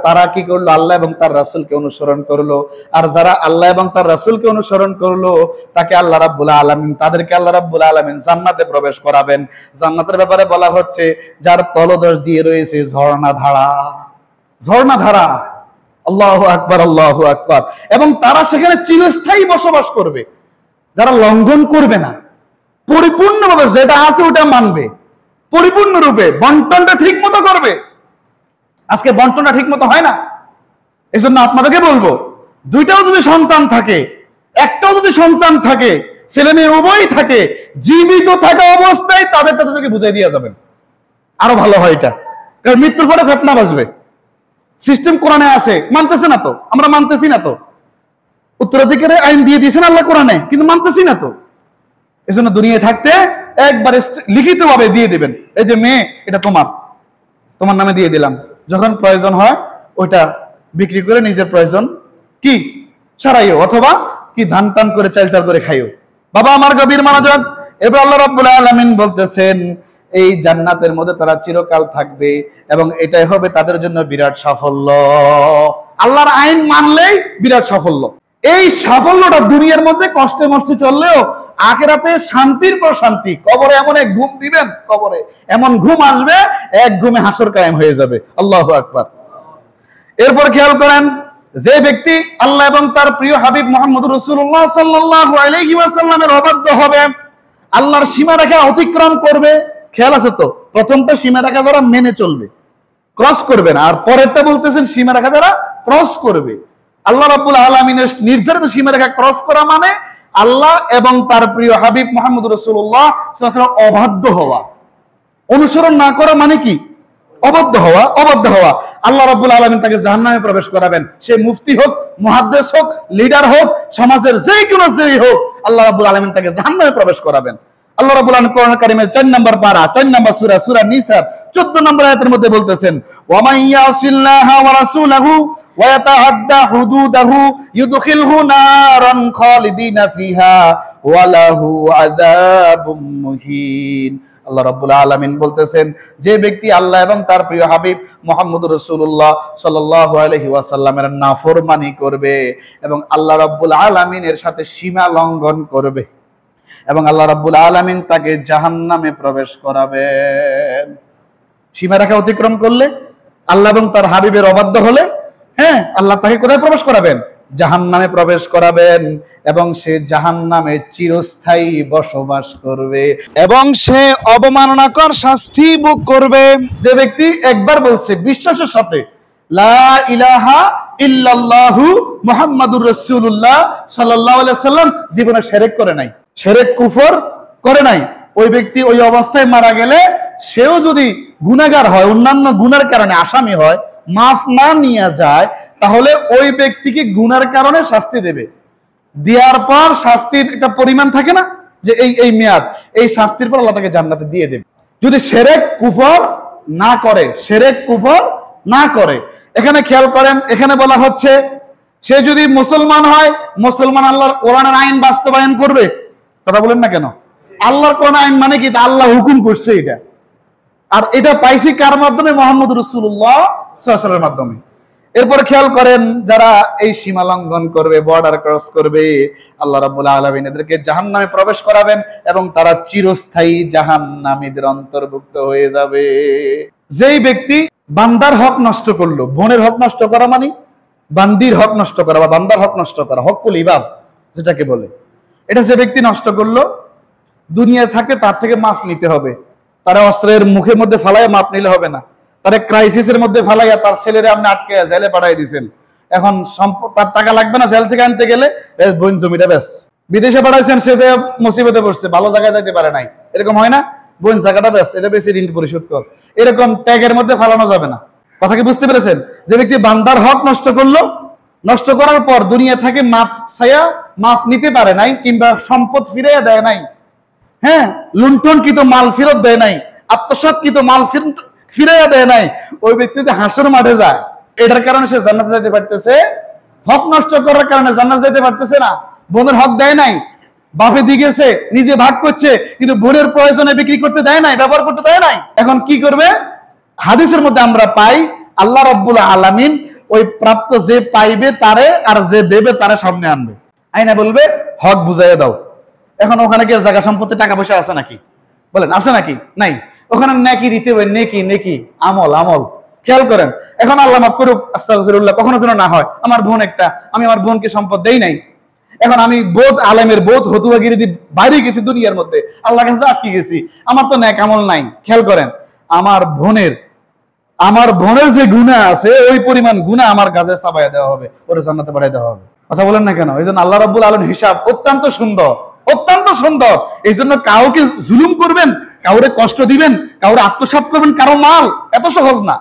তারা কি করলো? আল্লাহ এবং তার রাসূলকে অনুসরণ করলো। আর যারা আল্লাহ এবং তার রাসূলকে অনুসরণ করলো তাদেরকে আল্লাহ রাব্বুল আলামিন জান্নাতে প্রবেশ করাবেন। জান্নাতের ব্যাপারে বলা হচ্ছে যার তলদেশ দিয়ে রয়েছে ঝর্ণাধারা। আল্লাহু আকবার, আল্লাহু আকবার। এবং তারা সেখানে চিরস্থায়ী বসবাস করবে। যারা লঙ্ঘন করবে না, পরিপূর্ণভাবে যেটা আছে ওটা মানবে, পরিপূর্ণরূপে বন্টনটা ঠিক মতো করবে। আজকে বন্টনটা ঠিক মতো হয় না। এই জন্য আপনাদেরকে বলবো, দুইটাও যদি সন্তান থাকে, একটাও যদি সন্তান থাকে, ছেলে মেয়ে উভয়ই থাকে, জীবিত থাকা অবস্থায় তাদেরকে বুঝাই দিয়ে যাবেন, আরো ভালো হয় এটা। কারণ মৃত্যুর পরে ফিতনা বাজবে। সিস্টেম কোরআনে আছে, মানতেছে না তো, আমরা মানতেছি না তো। উত্তরাধিকারের আইন দিয়ে দিয়েছেন আল্লাহ কোরআনে, কিন্তু মানতেছি না তো। এই জন্য দুনিয়ায় থাকতে একবার লিখিত ভাবে দিয়ে দিবেন, এই যে মেয়ে এটা তোমার নামে দিয়ে দিলাম, যখন প্রয়োজন হয় ওইটা বিক্রি করে নিজের প্রয়োজন কি সারাইও, অথবা কি ধান টান করে চাল টাল করে খাইও। বাবা আমার গভীর মনোযোগ। এবার আল্লাহ রাব্বুল আলামিন বলতেছেন এই জান্নাতের মধ্যে তারা চিরকাল থাকবে এবং এটাই হবে তাদের জন্য বিরাট সাফল্য। আল্লাহর আইন মানলেই বিরাট সাফল্য। এই সাফল্যটা দুনিয়ার মধ্যে কষ্টে মষ্টে চললেও আখিরাতে শান্তির পর শান্তি। কবরে এমন এক ঘুম দিবেন, কবরে এমন ঘুম আসবে, এক ঘুমে হাসর কায়েম হয়ে যাবে। আল্লাহু আকবার। এরপর খেয়াল করেন, যে ব্যক্তি আল্লাহ এবং তার প্রিয় হাবিব মুহাম্মদ রাসূলুল্লাহ সাল্লাল্লাহু আলাইহি ওয়াসাল্লামের অবাধ্য হবে, আল্লাহর সীমারেখা অতিক্রম করবে। খেয়াল আছে তো, প্রথমটা সীমারেখা যারা মেনে চলবে, ক্রস করবে না, আর পরেরটা বলতেছেন সীমারেখা যারা ক্রস করবে। আল্লাহ রাব্বুল আলামিনের নির্ধারিত সীমারেখা ক্রস করা মানে আল্লাহ এবং তার প্রিয় হাবিব মুহাম্মদ রাসূলুল্লাহ সাল্লাল্লাহু আলাইহি ওয়াসাল্লাম অবাধ্য হওয়া। অনুসরণ না করা মানে কি? অবাধ্য হওয়া। আল্লাহ রাব্বুল আলামিন তাকে জাহান্নামে প্রবেশ করাবেন। সে মুফতি হোক, মুহাদ্দিস হোক, লিডার হোক, সমাজের যে কোনো যেই হোক, আল্লাহ রাব্বুল আলামিন তাকে জাহান্নামে প্রবেশ করাবেন। আল্লাহ রাব্বুল আলামিন কোরআন কারীমের 4 নম্বর পারা, 4 নম্বর সূরা নিসার 14 নম্বর আয়াতের মধ্যে বলতেছেন, ওয়া মান ইয়াসিল্লাহা ওয়া রাসূলাহু ওয়া ইয়াতাআদ্দা হুদুদাহু ইউদখিলহু নারান খালিদিনা ফিহা ওয়া লাহু আযাবুম মুহিন। আল্লাহ রাব্বুল আলামিন বলতেছেন, যে ব্যক্তি আল্লাহ এবং তার প্রিয় হাবিব মুহাম্মদ রাসূলুল্লাহ সাল্লাল্লাহু আলাইহি ওয়াসাল্লামের নাফরমানি করবে এবং আল্লাহ রাব্বুল আলামিনের সাথে সীমা লঙ্ঘন করবে এবং আল্লাহ রাব্বুল আলামিন তাকে জাহান্নামে প্রবেশ করাবেন। সীমারেখা অতিক্রম করলে, আল্লাহ এবং তার হাবিবের অবাধ্য হলে, আল্লাহ তাকে কোথায় প্রবেশ করাবেন? জাহান্নামে প্রবেশ করাবেন এবং সে জাহান্নামে চিরস্থায়ী বসবাস করবে এবং সে অবমাননাকর শাস্তি ভোগ করবে। যে ব্যক্তি একবার বলছে বিশ্বাসের সাথে লা ইলাহা ইল্লাল্লাহু মুহাম্মাদুর রাসূলুল্লাহ সাল্লাল্লাহু আলাইহি ওয়াসাল্লাম, জীবনে শিরক করে নাই, শিরক কুফর করে নাই, ওই ব্যক্তি ওই অবস্থায় মারা গেলে সেও যদি গুনাহগার হয়, অন্যান্য গুনার কারণে আসামি হয়, মাফ না নিয়ে যায়, তাহলে ওই ব্যক্তিকে গুনার কারণে শাস্তি দেবে। দেওয়ার পর শাস্তির একটা পরিমাণ থাকে না, যে এই মেয়াদ, এই শাস্তির পর আল্লাহ তাকে জান্নাতে দিয়ে দেবে, যদি শিরক কুফর না করে। এখানে খেয়াল করেন, এখানে বলা হচ্ছে সে যদি মুসলমান হয়, মুসলমান আল্লাহর কোরআনের আইন বাস্তবায়ন করবে। কথা বলেন না কেন? আল্লাহর কোরআন আইন মানে কি? আল্লাহ হুকুম করছে এটা, আর এটা পাইছি কার মাধ্যমে? মুহাম্মদ রাসূলুল্লাহ সাল্লাল্লাহু আলাইহি ওয়াসাল্লামের মাধ্যমে। এরপর খেয়াল করেন, যারা এই সীমা লঙ্ঘন করবে, বর্ডার ক্রস করবে, আল্লাহ রাব্বুল আলামিন এদেরকে জাহান্নামে প্রবেশ করাবেন এবং তারা চিরস্থায়ী জাহান্নামীদের অন্তর্ভুক্ত হয়ে যাবে। যেই ব্যক্তি বান্দার হক নষ্ট করলো, বোনের হক নষ্ট করা মানে বান্দির হক নষ্ট করা বা বান্দার হক নষ্ট করা, হকুল ইবাদ যেটাকে বলে, এটা যে ব্যক্তি নষ্ট করলো, দুনিয়া থাকে তার থেকে মাফ নিতে হবে। তারা অস্ত্রের মুখের মধ্যে ফালাইয়া মাপ নিলে হবে না, তারা ক্রাইসিসের মধ্যে ফালাইয়া তার ছেলেরে আপনি আটকে জেলে পাঠাই দিয়েছেন, এখন তার টাকা লাগবে না, জেল থেকে আনতে গেলে বোন জমিটা বেশ বিদেশে পাঠাইছেন, সে যে মুসিবতে পড়ছে, ভালো জায়গায় যাইতে পারে নাই, এরকম হয় না? বোন জায়গাটা বেশ, এটা বেশি ঋণ পরিশোধ কর, এরকম ট্যাগের মধ্যে ফালানো যাবে না। কথা কি বুঝতে পেরেছেন? যে ব্যক্তি বান্দার হক নষ্ট করলো, নষ্ট করার পর দুনিয়া থেকে মাপ নিতে পারে নাই, কিংবা সম্পদ ফিরিয়ে দেয় নাই, লুণ্ঠনকৃত মাল ফেরত দেয় নাই, আত্মসাৎকৃত মাল ফিরাইয়া দেয় নাই, ওই ব্যক্তি যে হাসর মাঠে যায়, এটার কারণে সে জান্নাতে যাইতে পারতেছে। হক নষ্ট করার কারণে জান্নাতে যাইতে পারতেছে না। বোনের হক দেয় নাই, বাপে দিয়েছে, নিজে ভাগ করছে, কিন্তু বোনের প্রয়োজনে বিক্রি করতে দেয় নাই, ব্যবহার করতে দেয় নাই। এখন কি করবে? হাদিসের মধ্যে আমরা পাই আল্লাহ রাব্বুল আলামিন ওই প্রাপ্ত যে পাইবে তারে আর যে দেবে তারে সামনে আনবে, আইনা বলবে হক বুঝাইয়া দাও। এখন ওখানে কি জায়গা সম্পত্তি টাকা পয়সা আছে নাকি? বলেন আছে নাকি? নাই। ওখানে নেকি দিতে হবে, নেকি নেকি আমল আমল। খেয়াল করেন, এখন আল্লাহ মাফ করুক, আস্তাগফিরুল্লাহ, কখনো যেন না হয় আমার বোন একটা, আমি আমার বোনকে সম্পদ দেই নাই, এখন আমি বোধ আলেমের বোধ হতুয়াগিরি দিয়ে বাইরে গেছি দুনিয়ার মধ্যে, আল্লাহ কাছে আটকে গেছি, আমার তো নেক আমল নাই। খেয়াল করেন, আমার বোনের যে গুনাহ আছে ওই পরিমাণ গুনাহ আমার কাছে চাপাইয়া দেওয়া হবে, ওরে জান্নাতে পাঠাই দেওয়া হবে। কথা বলেন না কেন? এই জন্য আল্লাহ রাব্বুল আলামিন হিসাব অত্যন্ত সুন্দর, অত্যন্ত সুন্দর। এই জন্য কাউকে জুলুম করবেন, কাউরে কষ্ট দিবেন, কাউরে আত্মসাৎ করবেন কারো মাল, এত সহজ না।